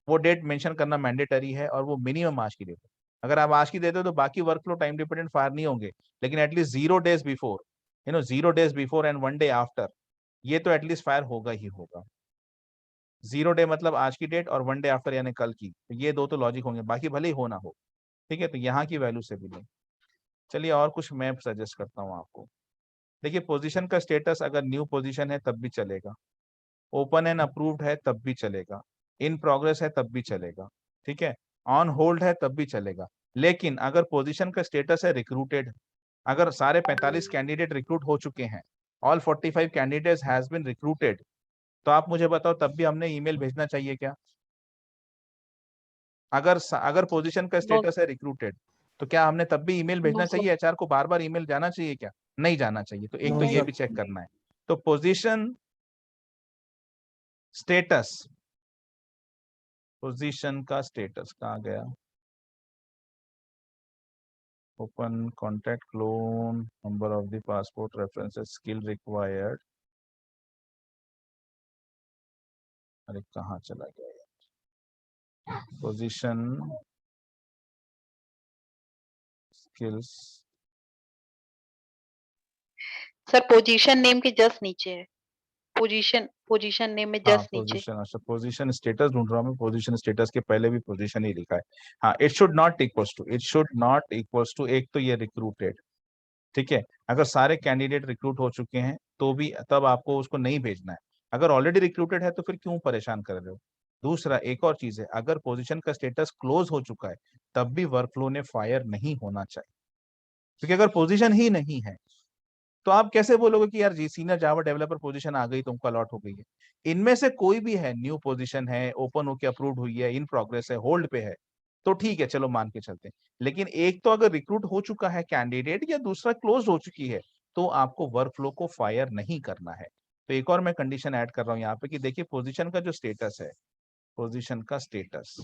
वो डेट मेंशन करना मैंडेटरी है, और वो मिनिमम आज की डेट है। अगर आप आज की देते हो तो बाकी वर्कफ्लो टाइम डिपेंडेंट फायर नहीं होंगे, लेकिन at least 0 days before, 0 days before and 1 day after, ये तो एटलीस्ट फायर होगा ही होगा। 0 day मतलब आज की डेट, और 1 day आफ्टर यानी कल की, तो ये दो तो लॉजिक होंगे, बाकी भले ही हो ना हो। ठीक है, तो यहाँ की वैल्यू से भी नहीं। चलिए, और कुछ मैं सजेस्ट करता हूँ आपको। देखिए, पोजीशन का स्टेटस अगर न्यू पोजीशन है तब भी चलेगा, ओपन एंड अप्रूव्ड है तब भी चलेगा, इन प्रोग्रेस है तब भी चलेगा, ठीक है, ऑन होल्ड है तब भी चलेगा। लेकिन अगर पोजीशन का स्टेटस है रिक्रूटेड, अगर सारे 45 कैंडिडेट रिक्रूट हो चुके हैं, all 45 candidates has been recruited, तो आप मुझे बताओ तब भी हमने ईमेल भेजना चाहिए क्या? अगर पोजीशन का No, स्टेटस है रिक्रूटेड, तो क्या हमने तब भी ईमेल भेजना no, sir. चाहिए? एचआर को बार बार ईमेल जाना चाहिए क्या? नहीं जाना चाहिए। तो एक तो No, ये sir. भी चेक करना है। तो पोजीशन स्टेटस, पोजीशन का स्टेटस कहाँ गया? Open contact clone, number of the passport references, skill required, अरे कहाँ चला गया? Position skills, sir position name के जस्ट नीचे है, पोजीशन नेम में हाँ जस्ट नीचे। पोजीशन, अच्छा पोजीशन स्टेटस ढूंढ रहा हूँ मैं, पोजीशन स्टेटस के पहले भी पोजीशन ही लिखा है। हाँ, it should not equals to, it should not equals to, एक तो ये रिक्रूटेड, ठीक है, अगर सारे कैंडिडेट रिक्रूट हो चुके हैं तो भी तब आपको उसको नहीं भेजना है। अगर ऑलरेडी रिक्रूटेड है तो फिर क्यों परेशान कर रहे हो? दूसरा एक और चीज है, अगर पोजीशन का स्टेटस क्लोज हो चुका है तब भी वर्कफ्लो ने फायर नहीं होना चाहिए, क्योंकि अगर पोजीशन ही नहीं है तो आप कैसे बोलोगे कि यार जी सीनियर जावा डेवलपर पोजीशन आ गई, तुमको अलॉट हो गई है? इनमें से कोई भी है, न्यू पोजीशन है, ओपन होके अप्रूव्ड हुई है, इन प्रोग्रेस है, होल्ड पे है, तो ठीक है, चलो मान के चलते हैं। लेकिन एक तो अगर रिक्रूट हो चुका है कैंडिडेट, या दूसरा क्लोज हो चुकी है, तो आपको वर्कफ्लो को फायर नहीं करना है। तो एक और मैं कंडीशन ऐड कर रहा हूँ यहाँ पे कि देखिए, पोजीशन का जो स्टेटस है, पोजीशन का status,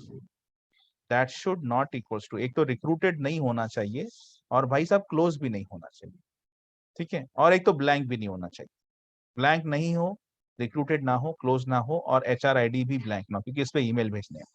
that should not equals to, एक तो रिक्रूटेड नहीं होना चाहिए, और भाई साहब क्लोज भी नहीं होना चाहिए, ठीक है, और एक तो ब्लैंक भी नहीं होना चाहिए। ब्लैंक नहीं हो, रिक्रूटेड ना हो, क्लोज ना हो, और एचआर आईडी भी ब्लैंक ना हो, क्योंकि इस पे ईमेल भेजने हैं,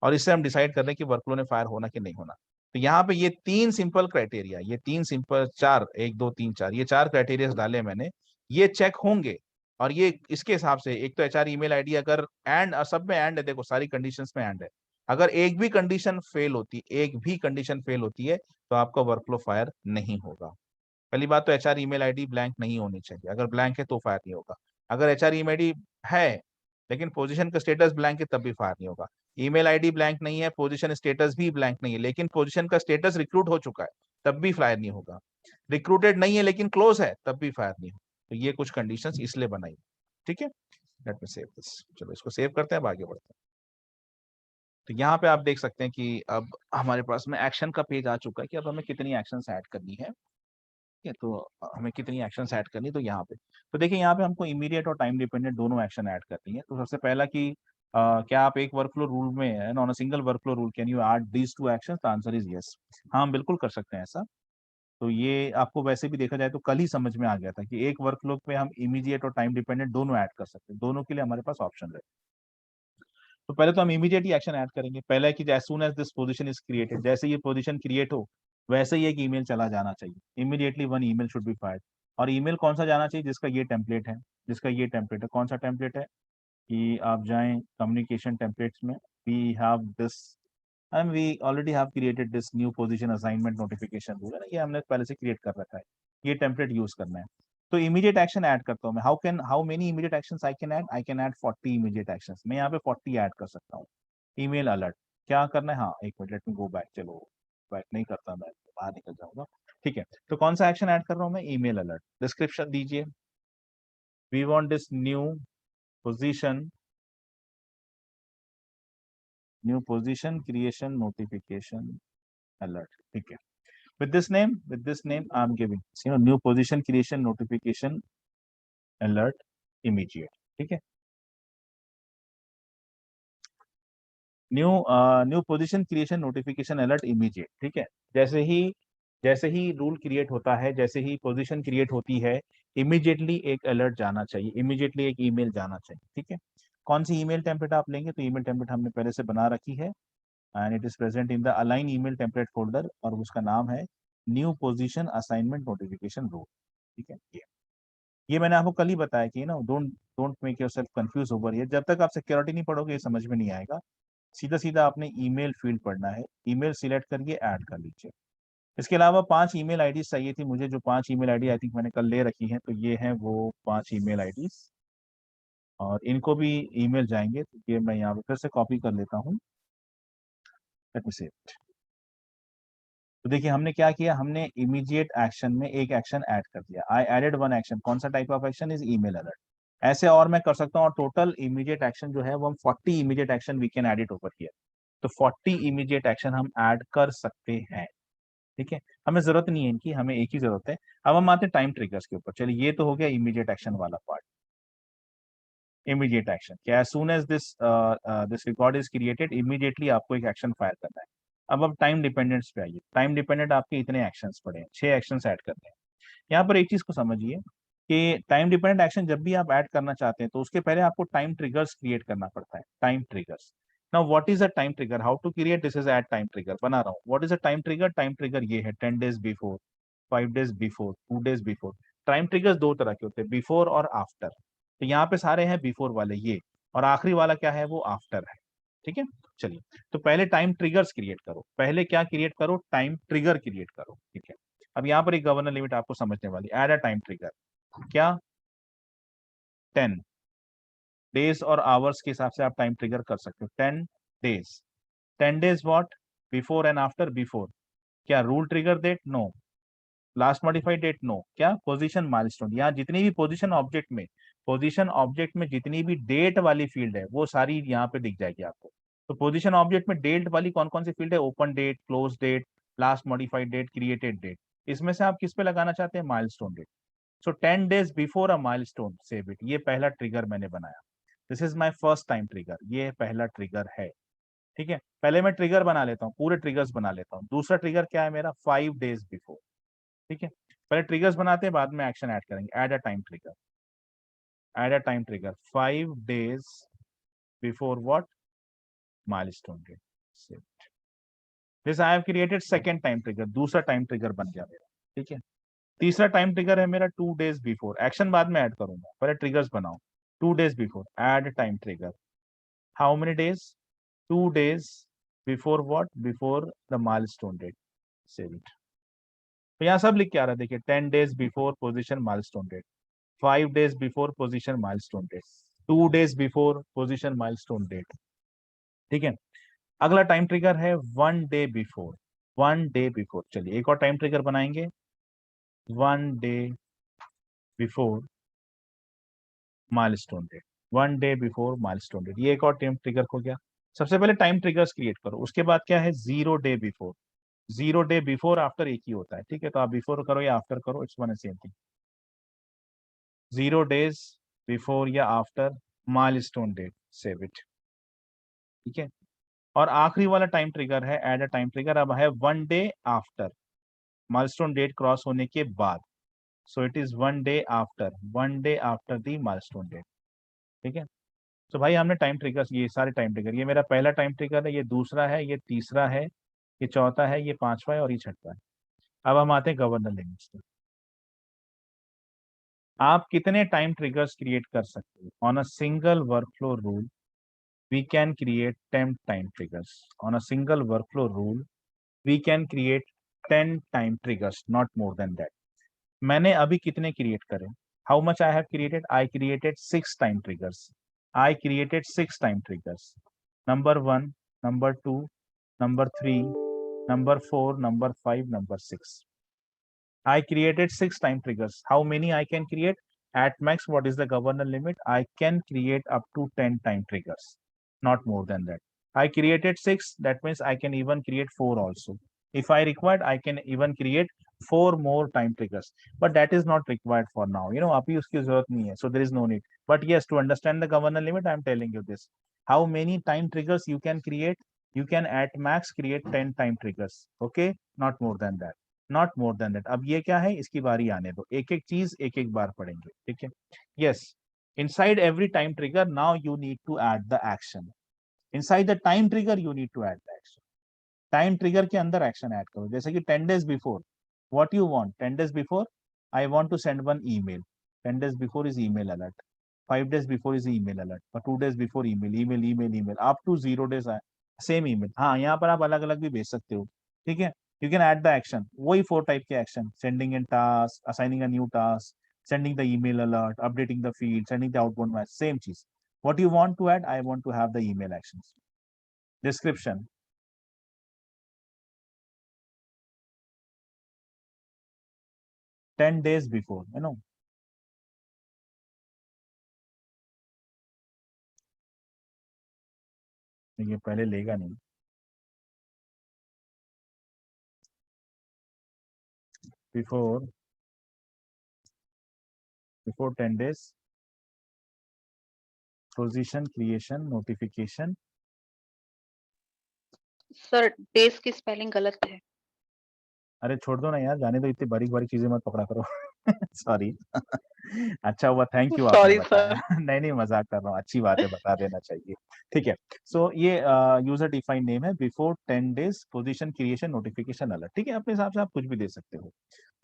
और इससे हम डिसाइड कर रहे हैं कि वर्कफ्लो ने फायर होना कि नहीं होना। तो यहाँ पे ये तीन सिंपल क्राइटेरिया, ये तीन सिंपल, चार, एक दो तीन चार, ये चार क्राइटेरिया डाले मैंने, ये चेक होंगे। और ये इसके हिसाब से, एक तो एचआर ईमेल आईडी, अगर एंड, सब में एंड है, देखो सारी कंडीशंस में एंड है, अगर एक भी कंडीशन फेल होती, एक भी कंडीशन फेल होती है, तो आपका वर्कफ्लो फायर नहीं होगा। पहली बात तो एचआर ईमेल आईडी ब्लैंक नहीं होनी चाहिए, अगर ब्लैंक है तो फायर नहीं होगा। अगर एचआर ईमेल आईडी है लेकिन पोजीशन का स्टेटस ब्लैंक है, तब भी फायर नहीं होगा। ईमेल आईडी ब्लैंक नहीं है, पोजीशन स्टेटस भी ब्लैंक नहीं है, लेकिन पोजीशन का स्टेटस रिक्रूट हो चुका है, तब भी फायर नहीं होगा। रिक्रूटेड नहीं है लेकिन क्लोज है, तब भी फायर नहीं होगा। तो ये कुछ कंडीशंस इसलिए बनाई, ठीक है। लेट मी सेव दिस, चलो इसको सेव करते हैं, अब आगे बढ़ते हैं। तो यहाँ पे आप देख सकते हैं कि अब हमारे पास में एक्शन का पेज आ चुका है कि अब हमें कितनी एक्शंस ऐड करनी है, ठीक है। तो हमें कितनी एक्शंस ऐड करनी, तो यहाँ पे, तो देखिए यहाँ पे हमको इमीडिएट और टाइम डिपेंडेंट दोनों एक्शन ऐड करनी है। तो सबसे पहला कि क्या आप एक वर्कफ्लो रूल में है, on a single workflow rule can you add these two actions? The answer is yes, हाँ हम बिल्कुल कर सकते हैं ऐसा। तो ये आपको वैसे भी देखा जाए तो कल ही समझ में आ गया था कि एक वर्कफ्लो पे हम इमीडिएट और टाइम डिपेंडेंट दोनों ऐड कर सकते हैं, दोनों के लिए हमारे पास ऑप्शन है। तो पहले तो हम इमीडिएट ही एक्शन ऐड करेंगे। पहला है कि as soon as this position is created, जैसे ये पोजीशन क्रिएट हो वैसे ही एक ईमेल चला जाना चाहिए। Immediately one email should be fired. और ईमेल कौन सा जाना चाहिए? जिसका ये टेम्पलेट है, जिसका ये टेम्पलेट है। कौन सा टेम्पलेट है? कि आप जाएं कम्युनिकेशन टेम्पलेट्स में, we have this and we already have created this new position assignment notification rule है ना, ये हमने पहले से क्रिएट कर रखा है, ये टेम्पलेट यूज करना है। तो इमीडिएट एक्शन ऐड करता हूँ मैं। How many immediate actions I can add 40 immediate actions. मैं यहाँ पे 40 ऐड कर सकता हूँ। ईमेल अलर्ट क्या करना है? हाँ एक minute, let me go back. चलो बैक नहीं करता, मैं बाहर निकल जाऊंगा। ठीक है, तो कौन सा एक्शन ऐड कर रहा हूँ मैं? Email alert. डिस्क्रिप्शन दीजिए, we want this new position creation notification alert। ठीक है, with this name I'm giving new position creation notification alert immediate। ठीक है, new position creation notification alert immediate. ठीक है, जैसे ही रूल क्रिएट होता है, जैसे ही पोजीशन क्रिएट होती है, इमीडिएटली एक अलर्ट जाना चाहिए, इमीडिएटली एक ईमेल जाना चाहिए। ठीक है, कौन सी ईमेल टेम्पलेट आप लेंगे? तो ईमेल टेम्पलेट हमने पहले से बना रखी है and it is present in the align email template folder, और उसका नाम है new position assignment notification rule. ठीक है, ये मैंने आपको कल ही बताया कि ना, don't don't make yourself confuse over here. जब तक आप सिक्योरिटी नहीं पढ़ोगे ये समझ में नहीं आएगा। सीधा सीधा आपने ईमेल फील्ड पढ़ना है, ईमेल सिलेक्ट करके ऐड कर लीजिए। इसके अलावा 5 ईमेल आईडी चाहिए थी मुझे, जो 5 ईमेल आईडी आई थिंक मैंने कल ले रखी हैं। तो ये हैं वो 5 ईमेल आईडीज, और इनको भी ईमेल जाएंगे। तो ये मैं यहाँ पे फिर से कॉपी कर लेता हूँ। Late me see it. तो देखिए हमने क्या किया, हमने इमीडिएट एक्शन में एक एक्शन ऐड कर दिया। I added one action. कौन सा type of action? Is email alert. ऐसे और मैं कर सकता हूँ, और टोटल इमीडिएट एक्शन जो है वो हम 40 immediate action we can add it over here. तो 40 इमीडिएट एक्शन हम ऐड कर सकते हैं। ठीक है, हमें जरूरत नहीं है इनकी, हमें एक ही जरूरत है। अब हम आते हैं टाइम ट्रिगर्स के ऊपर। चलिए, ये तो हो गया इमीडिएट एक्शन वाला पार्ट। इमीडिएट एक्शन क्या? As soon as this record is created, immediately आपको एक एक्शन फायर करना है। अब टाइम डिपेंडेंस पे आइए। टाइम डिपेंडेंट आपके इतने एक्शंस पड़े हैं, 6 एक्शंस ऐड करने हैं। यहाँ पर एक चीज को समझिए कि टाइम डिपेंडेंट एक्शन जब भी आप ऐड करना चाहते हैं तो उसके पहले आपको टाइम ट्रिगर्स क्रिएट करना पड़ता है। Time triggers. Now what is a time trigger? How to create? This is add time trigger बना रहा हूँ। What is a time trigger? Time trigger ये है 10 days before, 5 days before, 2 days before. Time triggers दो तरह के होते हैं, बिफोर और आफ्टर। तो यहाँ पे सारे हैं बिफोर वाले ये, और आखिरी वाला क्या है? वो आफ्टर है। ठीक है, चलिए, तो पहले टाइम ट्रिगर्स क्रिएट करो। पहले क्या क्रिएट करो? टाइम ट्रिगर क्रिएट करो। ठीक है, अब यहाँ पर एक गवर्नर लिमिट आपको समझने वाली। Add a time trigger. क्या? 10 डेज और आवर्स के हिसाब से आप टाइम ट्रिगर कर सकते हो। 10 days. 10 days what? Before and after. Before क्या? Rule trigger date? No. Last modified date? No. क्या? Position milestone. यहाँ जितनी भी पोजीशन ऑब्जेक्ट में जितनी भी डेट वाली फील्ड है वो सारी यहाँ पे दिख जाएगी आपको। तो पोजीशन ऑब्जेक्ट में डेट वाली कौन कौन सी फील्ड है? Open date, close date, last modified date, created date. इसमें से आप किस पे लगाना चाहते हैं? Milestone date. So 10 days before a milestone save it. ये पहला ट्रिगर मैंने बनाया। This is my first time trigger, ये पहला ट्रिगर है। ठीक है, पहले मैं ट्रिगर बना लेता हूँ, पूरे ट्रिगर्स बना लेता हूँ। दूसरा ट्रिगर क्या है मेरा? 5 डेज बिफोर। ठीक है, पहले ट्रिगर्स बनाते हैं, बाद में एक्शन ऐड करेंगे। Add a time trigger. Add a time trigger 5 days before what? Milestone date. This I have created second time trigger, दूसरा टाइम ट्रिगर बन गया मेरा। ठीक है, तीसरा टाइम ट्रिगर है मेरा 2 डेज बिफोर। एक्शन बाद में ऐड करूंगा, पहले ट्रिगर्स बनाओ। 2 days before, add time trigger. How many days? 2 days before what? Before the milestone date. Save it. तो यहाँ सब लिख के आ रहा है, देखिए 10 days before position milestone date, 5 days before position milestone date, 2 days before position milestone date. ठीक है, अगला टाइम ट्रिगर है 1 डे बिफोर। 1 day before. चलिए एक और टाइम ट्रिगर बनाएंगे। 1 day before milestone date. 1 day before milestone date, ये एक और टाइम ट्रिगर हो गया। सबसे पहले टाइम ट्रिगर्स क्रिएट करो, उसके बाद क्या है? 0 day before. 0 day before after एक ही होता है। ठीक है, तो आप बिफोर करो या आफ्टर करो, it's one and same thing. 0 days before या after milestone date, save it. ठीक है, और आखिरी वाला टाइम ट्रिगर है ऐड अ टाइम ट्रिगर। अब है 1 day after. Milestone date cross होने के बाद, so it is 1 day after the milestone date. ठीक है, तो भाई हमने टाइम ट्रिगर्स, ये सारे टाइम ट्रिगर, ये मेरा पहला टाइम ट्रिगर है, ये दूसरा है, ये तीसरा है, ये चौथा है, ये पांचवा है और ये छठा है। अब हम आते हैं गवर्नर लिमिट्स पे। आप कितने टाइम ट्रिगर्स क्रिएट कर सकते हो? On a single workflow rule we can create 10 time triggers. On a single workflow rule we can create 10 time triggers, not more than that. मैंने अभी कितने क्रिएट करे? How much I have created? I created 6 time triggers. I created 6 time triggers. Number 1, number 2, number 3, number 4, number 5, number 6. I created 6 time triggers. How many I can create? At max, what is the governor limit? I can create up to 10 time triggers, not more than that. I created 6, that means I can even create 4 also. If I required, I can even create 4 more time triggers, but that is not required for now. You know, abhi uski zarurat nahi hai, so there is no need. But yes, to understand the governor limit, I am telling you this. How many time triggers you can create? You can at max create 10 time triggers. Okay, not more than that. Not more than that. अब ये क्या है, इसकी बारी आने दो, एक एक चीज एक एक बार पढ़ेंगे। ठीक है, yes, inside every time trigger now you need to add the action. Inside the time trigger you need to add the action. Time trigger के अंदर एक्शन ऐड करो, जैसे कि 10 days before, what you want? 10 days before I want to send one email. 10 days before is email alert, 5 days before is email alert, और 2 days before email email email email up to 0 days same email. हाँ, यहाँ पर आप अलग अलग भी भेज सकते हो। ठीक है, you can add the action, वही 4 टाइप के action, sending in task, assigning a new task, sending the email alert, updating the field, sending the outbound message, same चीज। what you want to add? I want to have the email actions। description, 10 days before, you know, ये पहले लेगा नहीं। before 10 days, position creation notification। Sir days की spelling गलत है। अरे छोड़ दो ना यार, जाने दो, इतनी बारीक बारीक चीजें मत पकड़ा करो। सॉरी। अच्छा हुआ, थैंक यू आपने सॉरी बताया। सर। नहीं नहीं, मजाक कर रहा हूँ, अच्छी बात है, बता देना चाहिए। ठीक है, सो ये यूजर डिफाइंड नेम है, before 10 days, position creation notification alert. ठीक है, अपने हिसाब से आप कुछ भी दे सकते हो।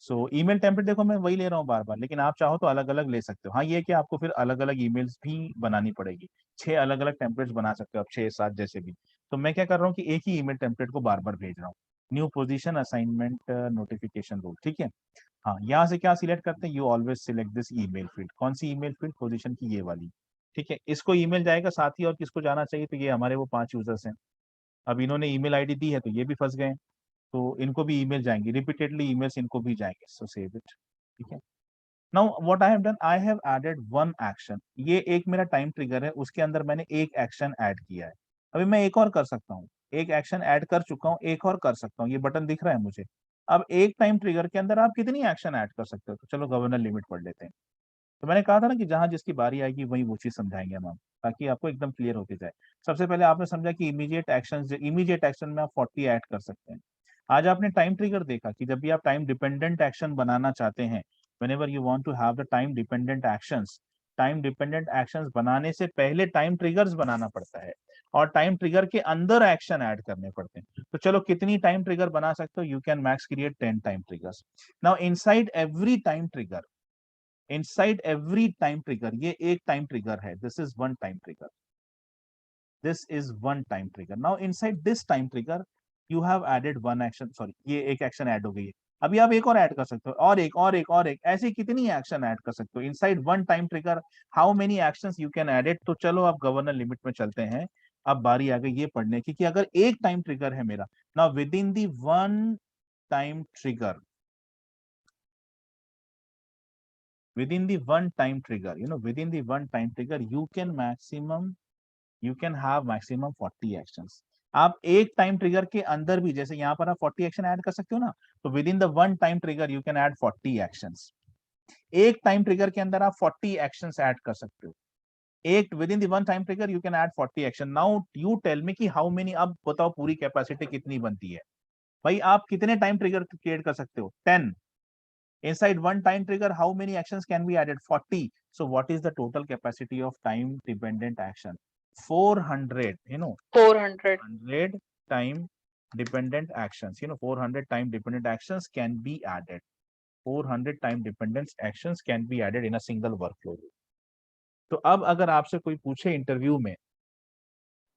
सो ईमेल टेम्पलेट देखो मैं वही ले रहा हूँ बार बार, लेकिन आप चाहो तो अलग अलग ले सकते हो। हाँ, ये कि आपको फिर अलग अलग ईमेल्स भी बनानी पड़ेगी, 6 अलग अलग टेम्पलेट्स बना सकते हो आप, 6-7 जैसे भी। तो मैं क्या कर रहा हूँ कि एक ही ईमेल टेम्पलेट को बार बार भेज रहा हूँ। New position assignment notification rule. ठीक है, हाँ, यहाँ से क्या सिलेक्ट करते हैं? You always select this email field. कौन सी ईमेल फील्ड? पोजीशन की ये वाली। ठीक है, इसको ईमेल जाएगा साथ ही, और किसको जाना चाहिए? तो ये हमारे वो 5 यूजर्स हैं। अब इन्होंने ईमेल आईडी दी है तो ये भी फंस गए, तो इनको भी ईमेल जाएंगे, रिपीटेडली ईमेल्स इनको भी जाएंगे, सो सेव इट। ठीक है, now what I have done, I have added one action. ये एक मेरा टाइम ट्रिगर है, उसके अंदर मैंने एक एक्शन ऐड किया है। अभी मैं एक और कर सकता हूँ, एक एक्शन ऐड कर चुका हूँ, एक और कर सकता हूँ, ये बटन दिख रहा है मुझे। अब एक टाइम ट्रिगर के अंदर आप कितनी एक्शन ऐड कर सकते हो? तो चलो गवर्नर लिमिट पढ़ लेते हैं। तो मैंने कहा था ना कि जहां जिसकी बारी आएगी वही वो चीज समझाएंगे हम, ताकि आपको एकदम क्लियर होते जाए। सबसे पहले आपने समझा कि इमीडिएट एक्शन में आप 40 ऐड कर सकते हैं। आज आपने टाइम ट्रिगर देखा कि जब भी आप टाइम डिपेंडेंट एक्शन बनाना चाहते हैं, whenever you want to have the time dependent actions बनाने से पहले टाइम ट्रिगर्स बनाना पड़ता है, और टाइम ट्रिगर के अंदर एक्शन ऐड करने पड़ते हैं। तो चलो कितनी टाइम ट्रिगर बना सकते हो? You can max create 10 time triggers. Now inside every time trigger, ये एक टाइम ट्रिगर है, this is one time trigger, this is one time trigger. Now inside this time trigger you have added one action, sorry, ये एक action add हो गई है। अभी आप एक और ऐड कर सकते हो, और एक और एक और एक, ऐसे कितनी एक्शन ऐड कर सकते हो inside one time trigger? How many actions you can add it? तो चलो आप गवर्नर लिमिट में चलते हैं। अब बारी आ गई ये पढ़ने की कि अगर एक टाइम ट्रिगर है मेरा, now with in the one time trigger, within the one time trigger, within the one time trigger you can have maximum 40 actions। आप एक टाइम ट्रिगर के अंदर भी, जैसे यहाँ पर आप 40 एक्शन ऐड कर सकते हो ना, तो with in the one time trigger you can add 40 actions. एक टाइम ट्रिगर के अंदर आप 40 एक्शंस ऐड कर सकते हो। एक within the one time trigger you can add 40 action. Now you tell me कि हाउ मेनी, अब बताओ पूरी कैपेसिटी कितनी बनती है? भाई आप कितने टाइम ट्रिगर क्रिएट कर सकते हो? 10. Inside one time trigger, how many actions can be added? 40. So what is the total capacity of time dependent action? 400, 400. 100 time dependent actions, 400 time dependent actions can be added. 400 time dependent actions can be added in a single workflow. तो अब अगर आपसे कोई पूछे interview में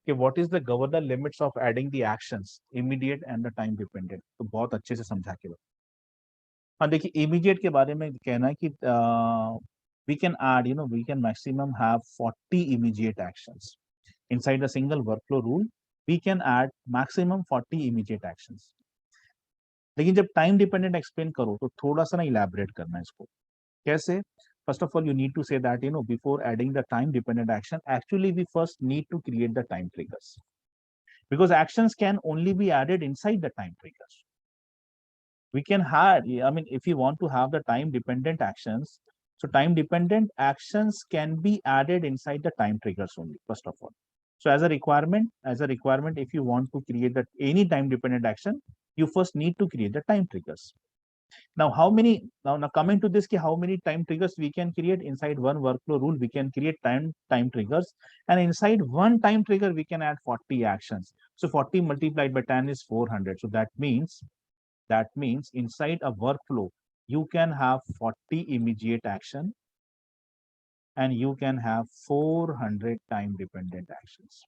कि what is the governor limits of adding the actions immediate and the time dependent, तो बहुत अच्छे से समझा के बताओ। हाँ देखिए, इमीडिएट के बारे में कहना है कि we can add, we can maximum have 40 immediate actions inside a single workflow rule. We can add maximum 40 immediate actions. लेकिन जब टाइम डिपेंडेंट एक्सप्लेन करो तो थोड़ा सा ना इलैबोरेट करना है इसको। कैसे? First of all, you need to say that, before adding the time dependent action, actually we first need to create the time triggers, because actions can only be added inside the time triggers. We can have, I mean, if you want to have the time dependent actions, so time dependent actions can be added inside the time triggers only, first of all. So as a requirement, if you want to create that any time dependent action, you first need to create the time triggers. Now now coming to this, how many time triggers we can create inside one workflow rule? We can create time triggers, and inside one time trigger we can add 40 actions. So 40 multiplied by 10 is 400. So that means inside a workflow you can have 40 immediate action and you can have 400 time dependent actions.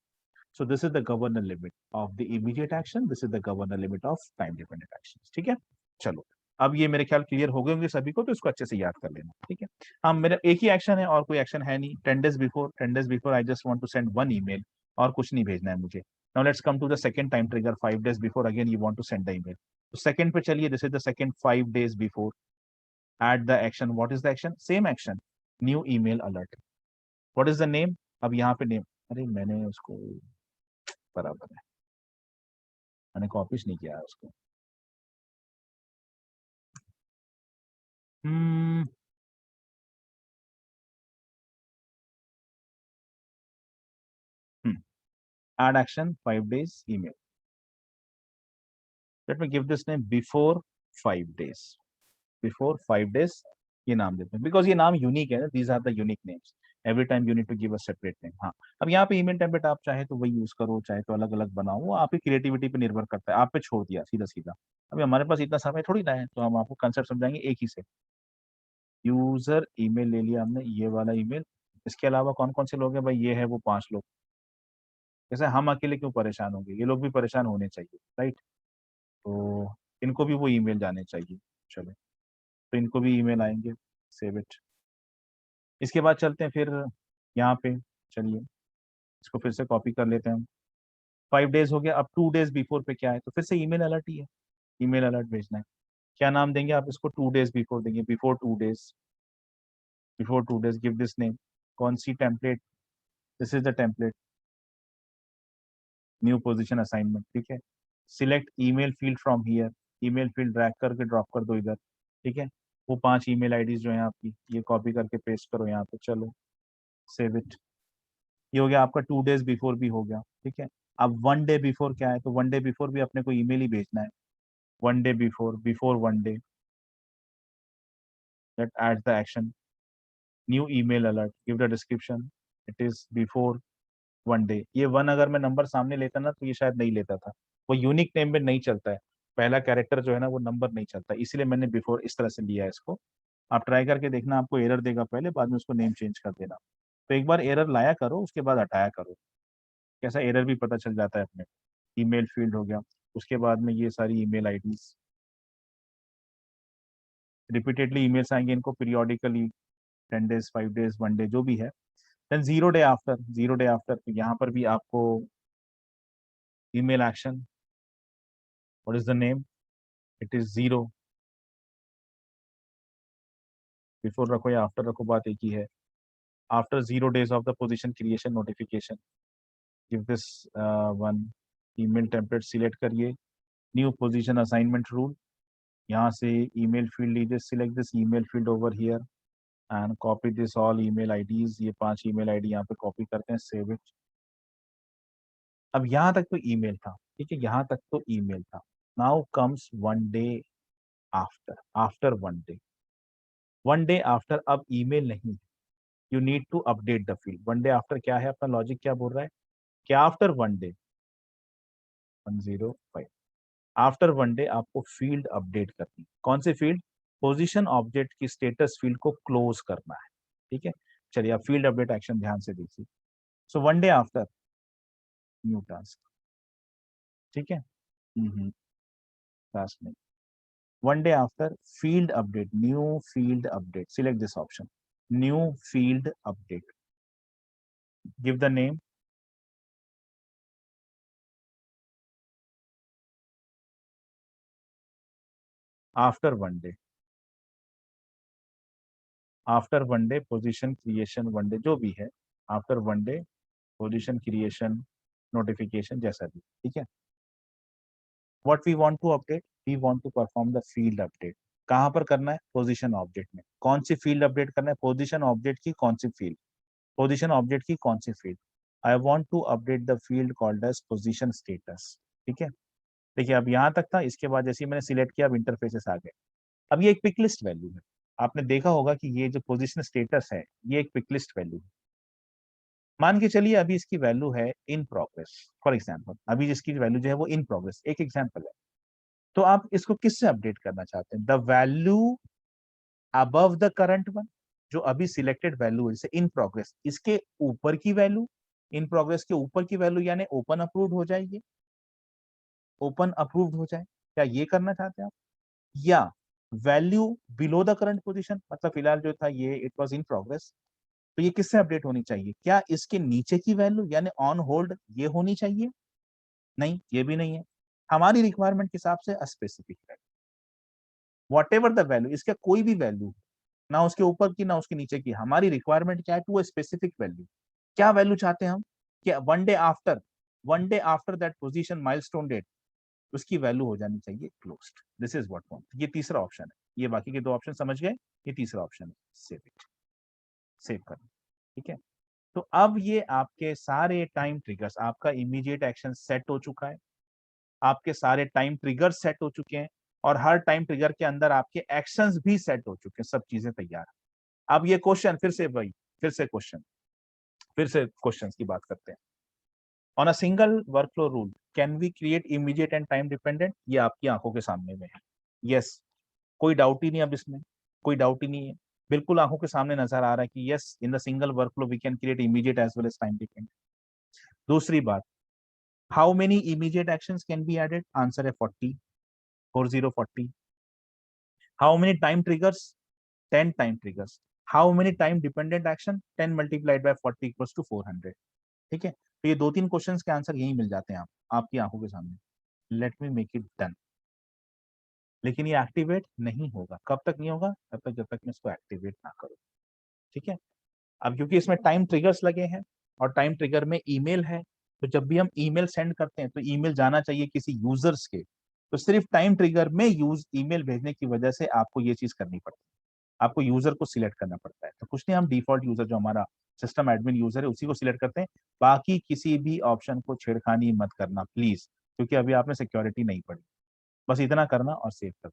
So this is the governor limit of the immediate action. This is the governor limit of time dependent actions. ठीक है, चलो अब ये मेरे ख्याल clear हो गए होंगे सभी को, तो इसको अच्छे से याद कर लेना। ठीक है, हाँ मेरा एक ही एक्शन है और कोई एक्शन है नहीं। 10 days before I just want to send one email, और कुछ नहीं भेजना है मुझे। Now let's come to the second time trigger, 5 days before, again you want to send the email. तो second पे चलिए, this is the second 5 days before. Add the action. What is the action? Same action, new email alert. What is the name? अब यहाँ पे name, अरे मैंने उसको बराबर है, मैंने कॉपीज नहीं किया है उसको। Add action 5 days email. Let me give this name before 5 days. Before 5 days ये नाम देते हैं, बिकॉज ये नाम यूनिक है ना, these are the unique names. Every time you need to give a separate name. हाँ, अब यहाँ पे ईमेल टेम्पलेट आप चाहे तो वही यूज करो, चाहे तो अलग अलग बनाओ, वो आपकी क्रिएटिविटी पे निर्भर करता है, आप पे छोड़ दिया सीधा सीधा। अभी हमारे पास इतना समय थोड़ी ना है, तो हम आपको कंसेप्ट समझाएंगे एक ही से। यूजर ईमेल ले लिया हमने, ये वाला ईमेल। इसके अलावा कौन कौन से लोग हैं भाई? ये है वो 5 लोग। जैसे हम अकेले क्यों परेशान होंगे, ये लोग भी परेशान होने चाहिए, राइट? तो इनको भी वो ईमेल जाने चाहिए। चलो, तो इनको भी ईमेल आएंगे, सेव इट। इसके बाद चलते हैं फिर यहाँ पे, चलिए इसको फिर से कॉपी कर लेते हैं हम। 5 डेज हो गया, अब 2 डेज बिफोर पे क्या है? तो फिर से ईमेल अलर्ट ही है, ईमेल अलर्ट भेजना है। क्या नाम देंगे आप इसको? 2 डेज बिफोर देंगे, before 2 days. Before 2 days give this name. कौन सी template? This is the template, new position assignment. ठीक है, select email field from here, email field drag करके ड्रॉप कर दो इधर। ठीक है, वो 5 ईमेल आईडीज जो है आपकी, ये कॉपी करके पेस्ट करो यहाँ पे। चलो सेव इट। ये हो गया आपका 2 डेज बिफोर भी हो गया। ठीक है, अब 1 डे बिफोर क्या है? तो 1 डे बिफोर भी अपने को ईमेल ही भेजना है। 1 day before, before 1 day, that adds the action, new email alert, give the description, it is before 1 day। ये 1 अगर मैं नंबर सामने लेता ना तो ये शायद नहीं लेता था, वो यूनिक नेम में नहीं चलता है, पहला कैरेक्टर जो है ना वो नंबर नहीं चलता, इसलिए मैंने बिफोर इस तरह से लिया है इसको। आप ट्राई करके देखना, आपको एरर देगा पहले, बाद में उसको नेम चेंज कर देना। तो एक बार एरर लाया करो, उसके बाद हटाया करो, कैसा एरर भी पता चल जाता है अपने। ईमेल फील्ड हो गया, उसके बाद में ये सारी ईमेल आईडीज, रिपीटेडली ईमेल्स आएंगे इनको पीरियोडिकली, 10 डेज 5 डेज 1 डे जो भी है। Then 0 day after, 0 day after यहाँ पर भी आपको email action, what is the name? It is 0। Before रखो या आफ्टर रखो, बात एक ही है। After 0 days of the position creation notification, give this one email template, select करिए न्यू पोजीशन असाइनमेंट रूल, यहाँ से ईमेल फील्ड लीजिए, select this email field over here and copy this all email IDs, ये 5 email ID यहाँ पे copy करते हैं, save it. अब यहाँ तक तो ईमेल था, ठीक है, यहाँ तक तो ईमेल था। Now comes one day after 1 day. 1 day after अब email नहीं, you need to update the field. 1 day after क्या है, अपना लॉजिक क्या बोल रहा है कि आफ्टर 1 day 105 आफ्टर 1 day आपको फील्ड अपडेट करनी। कौन सी फील्ड? पोजीशन ऑब्जेक्ट की स्टेटस फील्ड को क्लोज करना है। ठीक है, चलिए आप फील्ड अपडेट एक्शन ध्यान से देखिए। सो 1 day आफ्टर न्यू टास्क। ठीक है, टास्क नहीं, 1 day after field update, new field update, select this option, new field update, give the name, after 1 day, after 1 day position creation 1 day जो भी है, after 1 day position creation notification जैसा भी। ठीक है, what we want to update, we want to perform the field update। कहाँ पर करना है? पोजीशन ऑब्जेक्ट में। कौन सी फील्ड अपडेट करना है? पोजीशन ऑब्जेक्ट की कौन सी फील्ड? पोजीशन ऑब्जेक्ट की कौन सी field? I want to update the field called as position status. ठीक है, देखिए अब यहाँ तक था, इसके बाद जैसे ही मैंने सिलेक्ट किया अब इंटरफेसेस आ गए। अब ये एक पिक लिस्ट वैल्यू है, आपने देखा होगा कि ये जो पोजीशन स्टेटस है ये एक पिक लिस्ट वैल्यू है। मान के चलिए अभी इसकी वैल्यू है इन प्रोग्रेस, फॉर एग्जांपल अभी जिसकी वैल्यू जो है वो इन प्रोग्रेस, एक एग्जांपल है। तो आप इसको किससे अपडेट करना चाहते हैं? The value above the current one, जो अभी सिलेक्टेड वैल्यू है जैसे इन प्रोग्रेस, इसके ऊपर की वैल्यू, इन प्रोग्रेस के ऊपर की वैल्यू यानी ओपन अप्रूव्ड हो जाएगी, ओपन अप्रूव्ड हो जाए, क्या ये करना चाहते हैं आप? या value below the current position, मतलब फिलहाल जो था ये इट वाज इन प्रोग्रेस, तो ये किससे अपडेट होनी चाहिए? क्या इसके नीचे की वैल्यू यानी ऑन होल्ड ये होनी चाहिए? नहीं, ये भी नहीं है। हमारी रिक्वायरमेंट के हिसाब से स्पेसिफिक है, वॉट एवर द वैल्यू, इसका कोई भी वैल्यू, ना उसके ऊपर की ना उसके नीचे की, हमारी रिक्वायरमेंट क्या है? To specific value. क्या वैल्यू चाहते हैं हम? कि 1 day after that position milestone date उसकी वैल्यू हो जानी चाहिए closed. This is what want. ये तीसरा ऑप्शन है, ये बाकी के 2 ऑप्शन समझ गए, ये तीसरा ऑप्शन है, सेव इट, सेव करना। ठीक है, तो अब ये आपके सारे टाइम ट्रिगर्स, आपका इमीडिएट एक्शन सेट हो चुका है, आपके सारे टाइम ट्रिगर सेट हो चुके हैं, और हर टाइम ट्रिगर के अंदर आपके एक्शंस भी सेट हो चुके हैं, सब चीजें तैयार है। अब ये क्वेश्चन फिर से वही, फिर से क्वेश्चंस की बात करते हैं। On a single workflow rule can we create immediate and time dependent? ये आपकी आंखों के सामने में है, यस, कोई डाउट ही नहीं, अब इसमें कोई डाउट ही नहीं है, बिल्कुल आंखों के सामने नजर आ रहा है कि yes, in the single workflow we can create immediate as well as time dependent. दूसरी बात, how many immediate actions can be added? Answer है 40, 40। How many time triggers? 10 time triggers. How many time dependent action? 10 multiplied by 40 equals to 400। ठीक है, तो ये 2-3 questions के answer यही मिल जाते हैं आपकी आंखों के सामने। Let me make it done. लेकिन ये एक्टिवेट नहीं होगा, कब तक नहीं होगा? तब तक जब तक मैं इसको एक्टिवेट ना करूं। ठीक है, अब क्योंकि इसमें टाइम ट्रिगर्स लगे हैं और टाइम ट्रिगर में ईमेल है, तो जब भी हम ईमेल सेंड करते हैं तो ईमेल जाना चाहिए किसी यूजर्स के, तो सिर्फ टाइम ट्रिगर में यूज ईमेल भेजने की वजह से आपको ये चीज करनी पड़ती है, आपको यूजर को सिलेक्ट करना पड़ता है। तो कुछ नहीं, हम डिफॉल्ट यूजर जो हमारा सिस्टम एडमिन यूजर है उसी को सिलेक्ट करते हैं, बाकी किसी भी ऑप्शन को छेड़खानी मत करना प्लीज, क्योंकि अभी आपने सिक्योरिटी नहीं पढ़ी, बस इतना करना और सेव कर।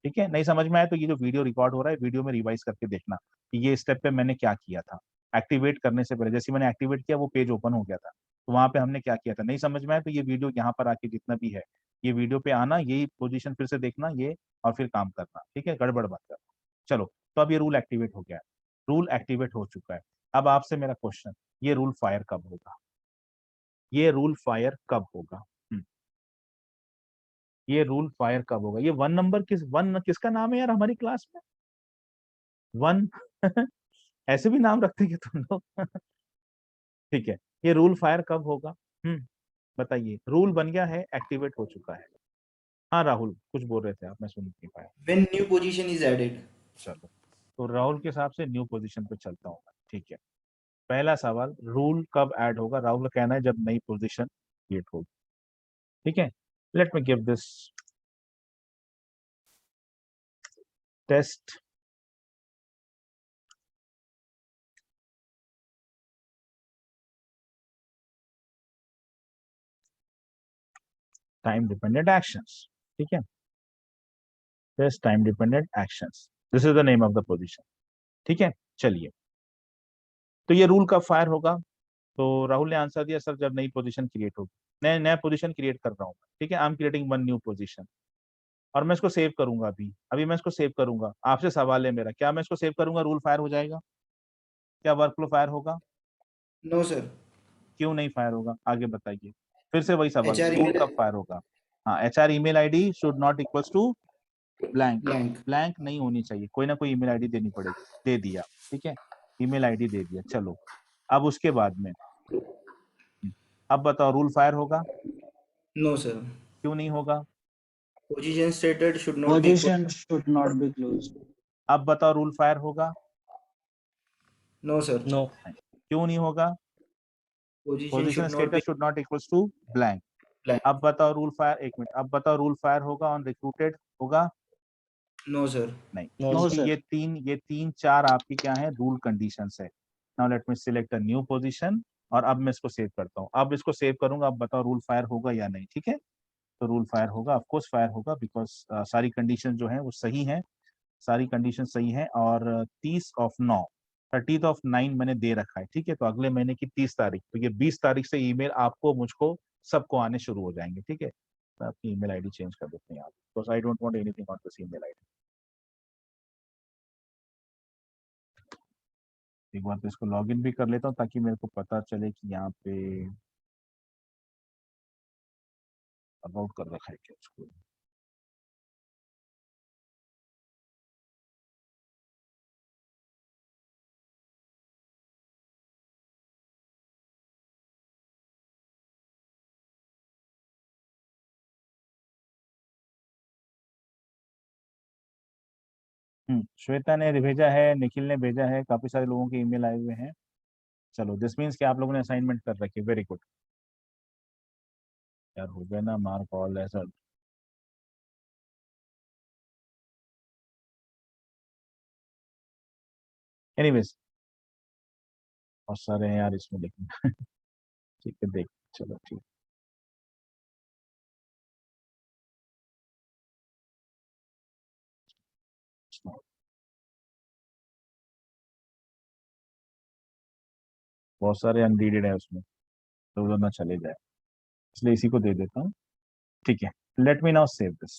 ठीक है, नहीं समझ में आया तो ये जो वीडियो रिकॉर्ड हो रहा है वीडियो में रिवाइज करके देखना कि ये स्टेप पे मैंने क्या किया था। एक्टिवेट करने से पहले जैसे मैंने एक्टिवेट किया वो पेज ओपन हो गया था, तो वहां पे हमने क्या किया था, नहीं समझ में आया तो ये वीडियो यहाँ पर आके जितना भी है ये वीडियो पे आना, यही पोजीशन फिर से देखना ये, और फिर काम करना। ठीक है, गड़बड़ मत करना। चलो, तो अब ये रूल एक्टिवेट हो गया है, रूल एक्टिवेट हो चुका है। अब आपसे मेरा क्वेश्चन, ये रूल फायर कब होगा? ये रूल फायर कब होगा? ये रूल फायर कब होगा? ये 1 नंबर वन किसका नाम है यार हमारी क्लास में? 1 ऐसे भी नाम रखते हैं तुम लोग। ठीक है, ये रूल फायर कब होगा? बताइए, रूल बन गया है, एक्टिवेट हो चुका है। हाँ राहुल कुछ बोल रहे थे आप, मैं सुन नहीं पाया। when new position is added. चलो, तो राहुल के हिसाब से न्यू पोजीशन पे चलता हूँ। ठीक है, पहला सवाल, रूल कब ऐड होगा? राहुल का कहना है जब नई पोजीशन क्रिएट होगी। ठीक है, let me give this test time dependent actions. ठीक है, test time dependent actions, this is the name of the position. ठीक है, चलिए, तो ये रूल कब फायर होगा? तो राहुल ने आंसर दिया सर जब नई पोजीशन क्रिएट होगी। नया नया पोजीशन क्रिएट कर रहा हूँ, ठीक है, I am creating one new position और मैं इसको सेव करूंगा। अभी अभी मैं इसको सेव करूंगा। आपसे सवाल है मेरा, क्या मैं इसको सेव करूंगा रूल फायर हो जाएगा? क्या वर्कफ्लो फायर होगा? No, sir. क्यों नहीं फायर होगा, आगे बताइए। फिर से वही सवाल, HR रूल email कब फायर होगा? हाँ, HR email ID should not equals to blank. blank. Blank नहीं होनी चाहिए, कोई ना कोई ईमेल आईडी देनी पड़ेगी। दे दिया, ठीक है, ईमेल आईडी दे दिया। चलो, अब उसके बाद में अब बताओ रूल फायर होगा? No, sir. क्यों नहीं होगा? Position stated should not be Position should not be closed. अब बताओ रूल फायर होगा? No, sir. नो। क्यों नहीं होगा? Position position should not be status should not equals to blank. blank. अब बताओ रूल फायर, एक मिनट, अब बताओ रूल फायर होगा ऑन रिक्रूटेड होगा? No, sir. नहीं। No, क्योंकि sir. ये तीन चार आपकी क्या है, रूल कंडीशंस है। Now let me select a new position और अब मैं इसको सेव करता हूँ। अब इसको सेव करूंगा, अब बताओ रूल फायर होगा या नहीं? ठीक है, तो रूल फायर होगा, ऑफ कोर्स फायर होगा, बिकॉज सारी कंडीशन जो है वो सही है, सारी कंडीशन सही है। और 30/9, 30/9 मैंने दे रखा है। ठीक है, तो अगले महीने की 30 तारीख, तो ये 20 तारीख से ईमेल आपको, मुझको, सबको आने शुरू हो जाएंगे। ठीक है, मैं अपनी ईमेल आईडी चेंज कर देता हूँ यहाँ, because I don't want anything on this email ID. एक बार तो इसको लॉग इन भी कर लेता हूँ ताकि मेरे को पता चले कि यहाँ पे अबाउट कर रखा है क्या उसको। श्वेता ने भेजा है, निखिल ने भेजा है, काफी सारे लोगों के ईमेल आए हुए हैं। चलो, दिस मीन्स कि आप लोगों ने असाइनमेंट कर रखी है, वेरी गुड। यार हो गया ना मार्क ऑल ऐसा। एनीवेज, बहुत सारे हैं यार इसमें, लेकिन ठीक है, देख, चलो ठीक। बहुत सारे अनरीडेड है उसमें, तो उधर ना चले जाए, इसलिए इसी को दे देता हूँ। ठीक है, let me now save this.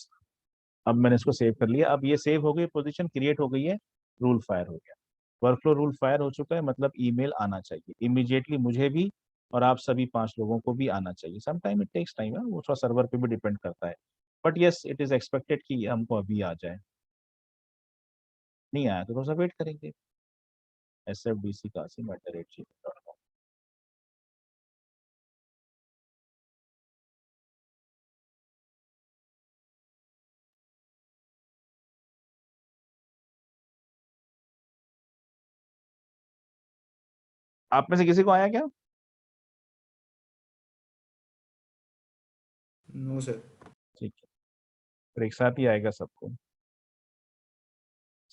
अब मैंने इसको सेव कर लिया, अब ये सेव हो गई, पोजीशन क्रिएट हो गई है, रूल फायर हो गया, वर्कफ्लो रूल फायर हो चुका है। मतलब ईमेल आना चाहिए इमीडिएटली, मुझे भी और आप सभी 5 लोगों को भी आना चाहिए। Some time it takes time है, वो थोड़ा सर्वर पे भी डिपेंड करता है, but yes it is expected कि हमको अभी आ जाए। नहीं आया तो थोड़ा सा वेट करेंगे। SFDC-Kasim@gmail.com। आप में से किसी को आया क्या? No, sir. ठीक है, फिर एक साथ ही आएगा सबको।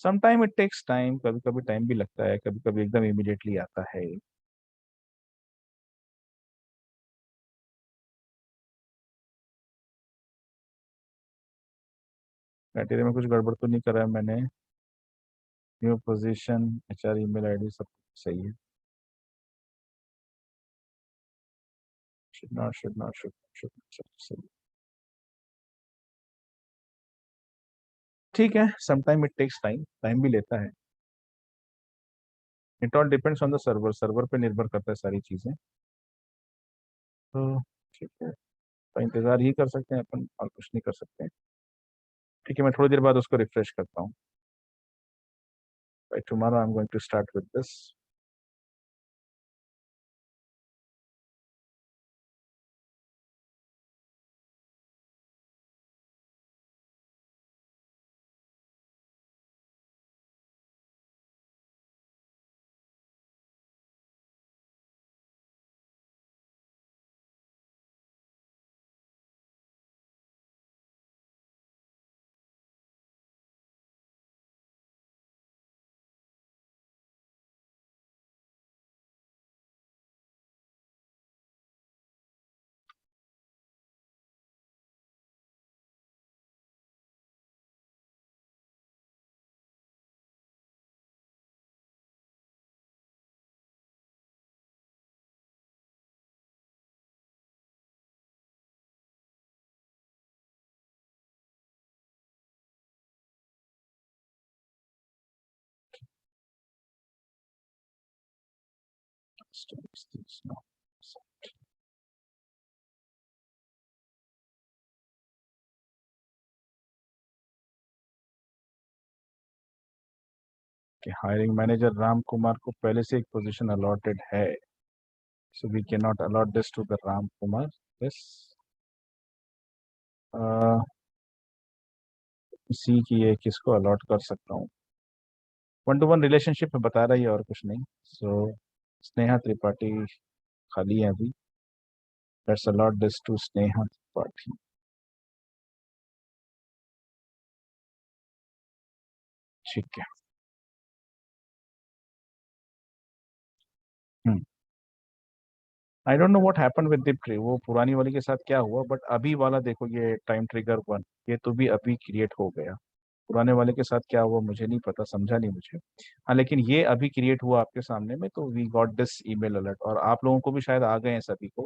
Some time it takes time, कभी कभी टाइम भी लगता है, कभी कभी एकदम इमीडिएटली आता है। क्राइटेरिया में कुछ गड़बड़ तो नहीं करा है मैंने? New position, HR email ID सब सही है। सही। ठीक है, some time it takes time, time भी लेता है। It all depends on the server, server पे निर्भर करता है सारी चीजें। तो ठीक है, तो इंतजार ही कर सकते हैं अपन, और कुछ नहीं कर सकते हैं। ठीक है, मैं थोड़ी देर बाद उसको रिफ्रेश करता हूँ। By tomorrow I'm going to start with this. कि हायरिंग मैनेजर राम कुमार को पहले से एक पोजीशन अलॉटेड है, so we cannot allot this to the Ram Kumar. Yes. सी की ये किसको अलॉट कर सकता हूँ, 1-to-1 रिलेशनशिप में बता रही है और कुछ नहीं. सो स्नेहा त्रिपाठी खाली है अभी. Let's allot this to Sneha Tripathi. ठीक है. I don't know what happened with the वो पुरानी वाली के साथ क्या हुआ, बट अभी वाला देखो ये टाइम ट्रिगर 1 ये तो भी अभी क्रिएट हो गया. पुराने वाले के साथ क्या हुआ मुझे नहीं पता, समझा नहीं मुझे. हाँ लेकिन ये अभी क्रिएट हुआ आपके सामने में, तो we got this email alert और आप लोगों को भी शायद आ गए हैं सभी को,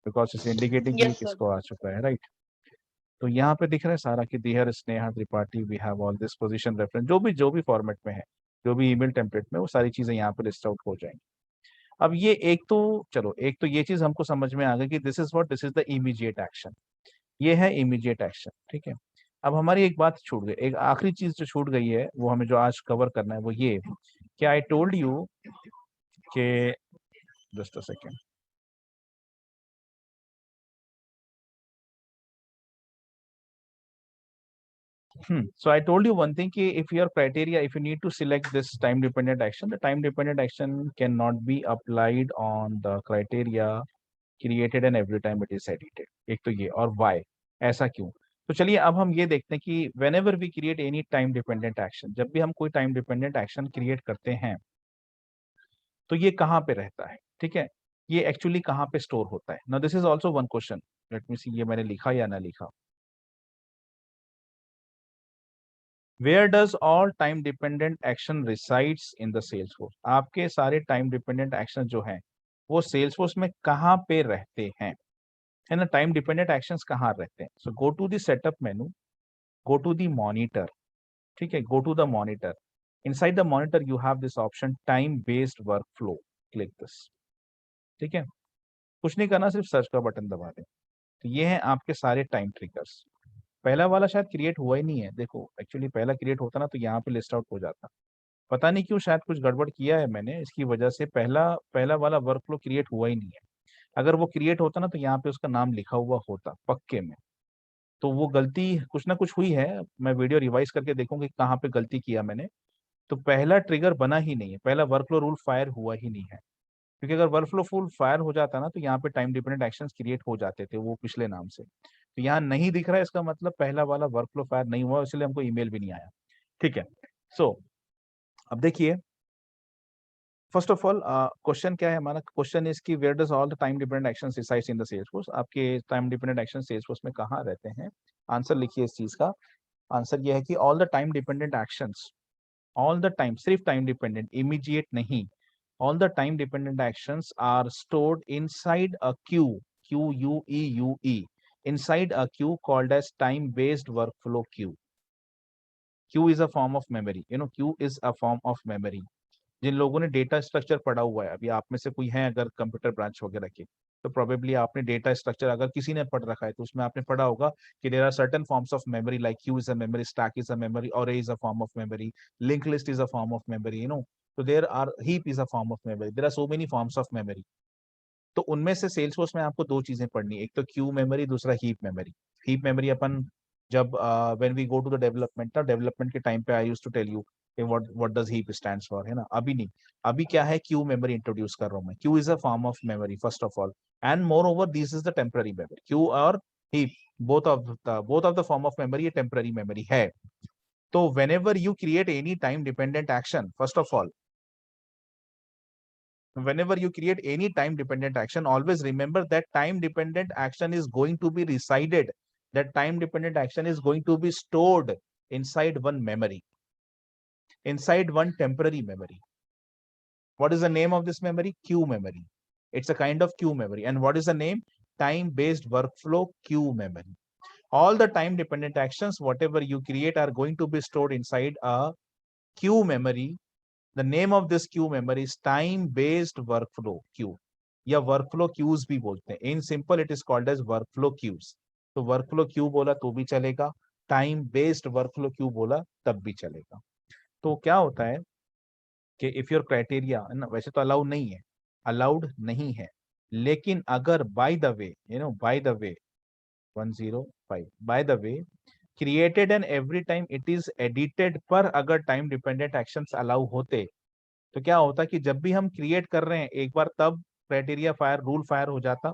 बिकॉज इट्स इंडिकेटिंग कि Yes, sir. किसको आ चुका है, राइट. तो यहाँ पे दिख रहा है सारा कि there Sneha Tripathi we have all this position reference, जो भी फॉर्मेट में है, जो भी ईमेल टेम्पलेट में, वो सारी चीजें यहाँ पे लिस्ट आउट हो जाएंगी. अब ये एक तो चलो, एक तो ये चीज हमको समझ में आ गई कि this is the immediate action. ये है इमीडिएट एक्शन, ठीक है. अब हमारी एक बात छूट गई, एक आखिरी चीज जो छूट गई है वो हमें जो आज कवर करना है वो ये कि आई टोल्ड यू कि just a second. So I told you one thing कि if your criteria, if you need to select this time dependent action, the time dependent action cannot be applied on the criteria created and every time it is edited. एक तो ये, और why, ऐसा क्यों. तो चलिए अब हम ये देखते हैं कि whenever we create any time dependent action, जब भी हम कोई time dependent action create करते हैं तो ये कहाँ पे रहता है, ठीक है. ये एक्चुअली कहाँ पे स्टोर होता है. Now this is also one question. Let me see ये मैंने लिखा या ना लिखा. Where does all time dependent action resides in the Salesforce? आपके सारे time dependent action जो हैं वो Salesforce में कहाँ पे रहते हैं, है ना. time dependent actions कहाँ रहते हैं. So go to the setup menu, go to the monitor, ठीक है. go to the monitor. Inside the monitor you have this option time based workflow. Click this, ठीक है. कुछ नहीं करना, सिर्फ सर्च का बटन दबा दें. तो ये हैं आपके सारे टाइम ट्रिगर्स. पहला वाला शायद क्रिएट हुआ ही नहीं है. देखो एक्चुअली पहला क्रिएट होता ना तो यहाँ पे लिस्ट आउट हो जाता. पता नहीं क्यों, शायद कुछ गड़बड़ किया है मैंने, इसकी वजह से पहला वाला वर्कफ्लो क्रिएट हुआ ही नहीं है. अगर वो क्रिएट होता ना तो यहाँ पे उसका नाम लिखा हुआ होता पक्के में. तो वो गलती कुछ ना कुछ हुई है. मैं वीडियो रिवाइज करके देखूंगी कहाँ पे गलती किया मैंने. तो पहला ट्रिगर बना ही नहीं है, पहला वर्कफ्लो रूल फायर हुआ ही नहीं है. क्योंकि अगर वर्कफ्लो फुल फायर हो जाता ना तो यहाँ पे टाइम डिपेंडेंट एक्शंस क्रिएट हो जाते थे वो पिछले नाम से. तो यहाँ नहीं दिख रहा है, इसका मतलब पहला वाला वर्कफ्लो फायर नहीं हुआ, इसलिए हमको ईमेल भी नहीं आया, ठीक है. सो अब देखिए, फर्स्ट ऑफ ऑल क्वेश्चन क्या है हमारा. क्वेश्चन इज कि where does all the time dependent actions resides in the Salesforce. आपके टाइम डिपेंडेंट एक्शंस सेल्सफोर्स में कहाँ रहते हैं. आंसर लिखिए इस चीज का. आंसर ये है कि all the time dependent actions, all the time, सिर्फ टाइम डिपेंडेंट, इमीडिएट नहीं, all the time dependent actions are stored inside a queue, queue, inside a queue called as time based workflow queue. Queue is a form of memory, you know, queue is a form of memory. जिन लोगों ने data structure पढ़ा हुआ है, अभी आप में से कोई है अगर कंप्यूटर ब्रांच वगैरह के, तो प्रोबेबली आपने डेटा स्ट्रक्चर अगर किसी ने पढ़ रखा है तो उसमें आपने पढ़ा होगा कि there are certain forms of memory like queue is a memory, stack is a memory, array is a form of memory, linked list is a form of memory, you know. So there are, heap is a form of memory, there are so many forms of memory. तो उनमें से Salesforce में आपको दो चीजें पढ़नी है, एक तो क्यू मेमोरी, दूसरा हीप मेमोरी. हीप मेमोरी अपन जब when we go to the development, ना डेवलपमेंट के टाइम पे I used to tell you what does heap stands for, है ना. अभी नहीं, अभी क्या है, क्यू मेमोरी इंट्रोड्यूस कर रहा हूं मैं. Queue is a form of memory first of all, and moreover this is the temporary memory. Queue और heap both of the form of memory, ये टेम्पररी मेमोरी है. तो whenever you create any time dependent action, first of all, whenever you create any time dependent action, always remember that time dependent action is going to be resided, that time dependent action is going to be stored inside one memory, inside one temporary memory. What is the name of this memory? Queue memory. It's a kind of queue memory. And what is the name? Time based workflow queue memory. All the time dependent actions, whatever you create, are going to be stored inside a queue memory The name of this queue member is time based workflow queue या workflow queues भी बोलते हैं. In simple it is called as workflow queues. तो workflow queue बोला तो भी चलेगा, time based workflow queue बोला तब भी चलेगा. तो क्या होता है कि इफ योर क्राइटेरिया ना, वैसे तो अलाउड नहीं है, अलाउड नहीं है, लेकिन अगर by the way by the way 105 by the way created and every time it is edited पर अगर टाइम डिपेंडेंट एक्शंस अलाउ होते तो क्या होता कि जब भी हम क्रिएट कर रहे हैं एक बार तब क्राइटेरिया फायर रूल फायर हो जाता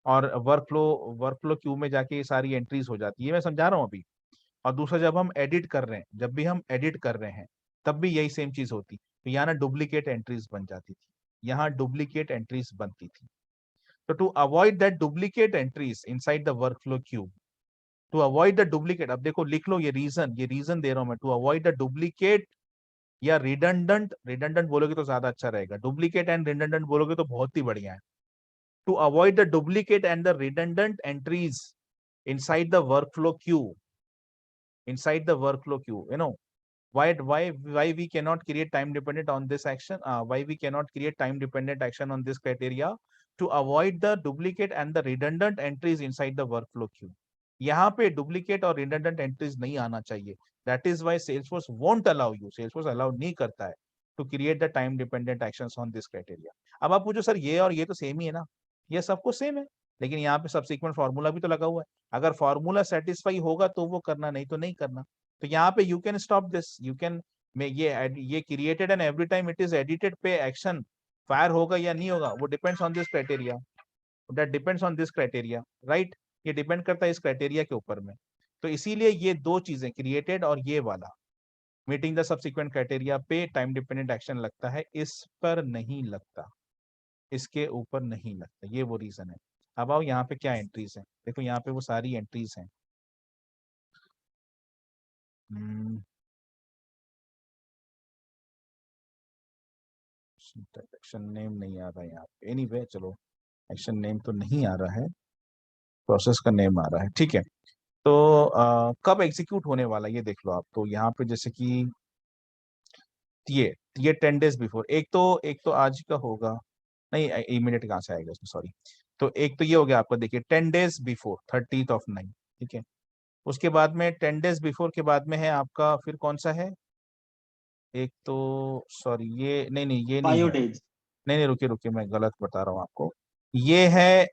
और वर्कफ्लो क्यू में जाके ये सारी एंट्रीज हो जाती है. ये मैं समझा रहा हूँ अभी. और दूसरा जब हम एडिट कर रहे हैं, जब भी हम एडिट कर रहे हैं तब भी यही सेम चीज होती. तो यहाँ ना डुप्लीकेट एंट्रीज बन जाती थी, यहाँ डुप्लीकेट एंट्रीज बनती थी. तो to avoid that duplicate entries inside the workflow queue, to avoid the duplicate, अब देखो लिख लो ये रीजन दे रहा हूं मैं, टू अवॉइड द डुप्लीकेट या रिडंडेंट बोलोगे तो ज्यादा अच्छा रहेगा, डुप्लीकेट एंड रिडंडेंट बोलोगे तो बहुत ही बढ़िया है. To avoid the duplicate and the redundant entries inside the workflow queue, why we cannot create time dependent on this action, why we cannot create time dependent action on this criteria, to avoid the duplicate and the redundant entries inside the workflow queue. यहाँ पे duplicate और redundant entries नहीं आना चाहिए. That is why Salesforce won't allow you, Salesforce allow नहीं करता है to create the time dependent actions on this criteria. अब आप पूछो सर ये और ये तो सेम ही है ना, ये सबको सेम है, लेकिन यहाँ पे सब्सिक्वेंट फॉर्मूला भी तो लगा हुआ है. अगर फॉर्मूला सेटिस्फाई होगा तो वो करना, नहीं तो नहीं करना. तो यहाँ पे you can stop this, you can ये created and every time it is edited पे एक्शन फायर होगा या नहीं होगा, वो depends on this criteria, that depends on this criteria, right. ये डिपेंड करता है इस क्राइटेरिया के ऊपर में. तो इसीलिए ये दो चीजें क्रिएटेड और ये वाला मीटिंग द सब्सिक्वेंट क्राइटेरिया पे टाइम डिपेंडेंट एक्शन लगता है, इस पर नहीं लगता, इसके ऊपर नहीं लगता. ये वो रीजन है. अब आओ यहाँ पे क्या एंट्रीज हैं, देखो यहाँ पे वो सारी एंट्रीज हैं. एक्शन नेम नहीं आ रहा है यहाँ पे, एनीवे चलो एक्शन नेम तो नहीं आ रहा है, प्रोसेस का नेम आ रहा है, ठीक है. तो कब एग्जीक्यूट होने वाला ये देख लो आप. तो यहाँ पे जैसे कि ये 10 डेज बिफोर, एक तो आज का होगा, नहीं इमीडिएट कहाँ से आएगा इसमें, सॉरी. तो एक तो ये हो गया आपका, देखिए 10 डेज बिफोर 30th of 9, ठीक है. उसके बाद में 10 डेज बिफोर के बाद में है आपका फिर कौन सा है, एक तो सॉरी ये नहीं ये नहीं 5 है, days. नहीं रुकिए मैं गलत बता रहा हूँ आपको. ये है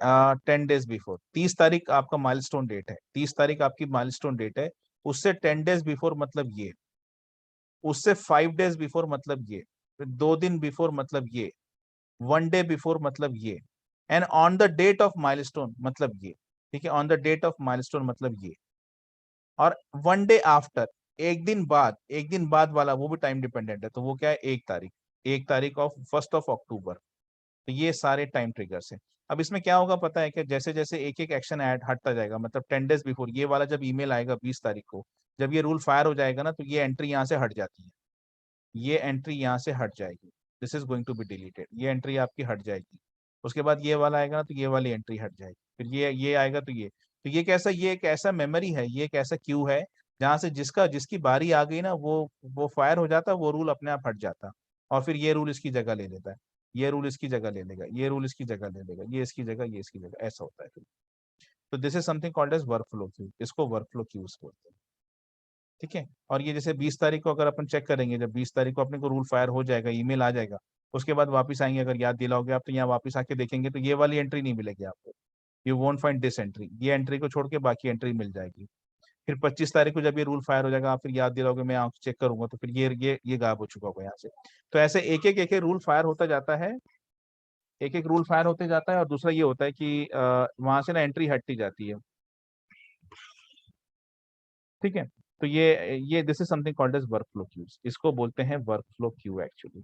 10 डेज बिफोर, 30 तारीख आपका माइलस्टोन डेट है, 30 तारीख आपकी माइलस्टोन डेट है. उससे 10 डेज बिफोर मतलब ये, उससे 5 डेज बिफोर मतलब ये, फिर 2 दिन बिफोर मतलब ये, 1 डे बिफोर मतलब ये, and on the date of milestone मतलब ये, ठीक है. On the date of milestone मतलब ये, और 1 डे आफ्टर, एक दिन बाद वाला वो भी टाइम डिपेंडेंट है. तो वो क्या है, 1 तारीख ऑफ 1st of October. तो ये सारे टाइम ट्रिगर्स हैं. अब इसमें क्या होगा पता है कि जैसे जैसे एक एक एक्शन ऐड हटता जाएगा, मतलब 10 डेज बिफोर ये वाला जब ईमेल आएगा 20 तारीख को, जब ये रूल फायर हो जाएगा ना, तो ये एंट्री यहाँ से हट जाती है, ये एंट्री यहाँ से हट जाएगी, this is going to be deleted, ये एंट्री आपकी हट जाएगी. उसके बाद ये वाला आएगा ना, तो ये वाली एंट्री हट जाएगी, फिर ये आएगा तो ये कैसा, ये एक ऐसा मेमोरी है, ये एक ऐसा क्यू है जहाँ से जिसकी बारी आ गई ना वो फायर हो जाता है, वो रूल अपने आप हट जाता, और फिर ये रूल इसकी जगह ले लेता है, ये रूल इसकी जगह ले लेगा, ये रूल इसकी जगह ले लेगा, ये इसकी जगह, ऐसा होता है फिर. तो this is something called as workflow queue, इसको वर्कफ्लो क्यूज बोलते हैं, ठीक है. और ये जैसे 20 तारीख को अगर अपन चेक करेंगे, जब 20 तारीख को अपने को रूल फायर हो जाएगा, ईमेल आ जाएगा, उसके बाद वापस आएंगे, अगर याद दिलाओगे आप तो यहाँ वापस आके देखेंगे तो ये वाली एंट्री नहीं मिलेगी आपको, you won't find this entry, ये एंट्री को छोड़ के बाकी एंट्री मिल जाएगी. फिर 25 तारीख को जब ये रूल फायर हो जाएगा, आप फिर याद दिलाओगे, मैं आंख चेक करूंगा तो फिर ये गायब हो चुका होगा यहाँ से. तो ऐसे एक रूल फायर होता जाता है, एक रूल फायर होते जाता है. और दूसरा ये होता है कि वहां से ना एंट्री हटती जाती है, ठीक है. तो ये this is something called as workflow queues, इसको बोलते हैं workflow queue actually.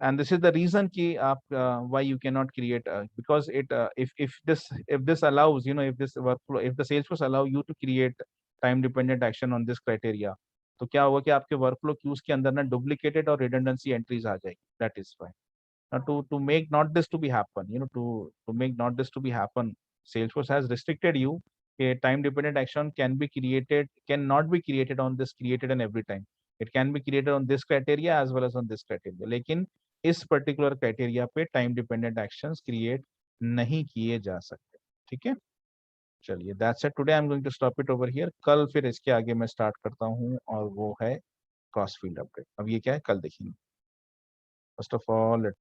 and this is the reason ki aap why you cannot create because it if this allows, if this workflow, if the Salesforce allow you to create time dependent action on this criteria, तो क्या होगा कि आपके workflow cues के अंदर ना duplicated और redundancy entries आ जाएगी. That is fine. Now to make not this to be happen, to make not this to be happen, Salesforce has restricted you. A time dependent action cannot be created on this created and every time. It can be created on this criteria as well as on this criteria, लेकिन इस particular criteria पे time dependent actions create नहीं किए जा सकते। ठीक है, चलिए that's it today, I am going to stop it over here. कल फिर इसके आगे मैं स्टार्ट करता हूँ और वो है क्रॉस फील्ड अपडेट। अब ये क्या है कल देखेंगे। First of all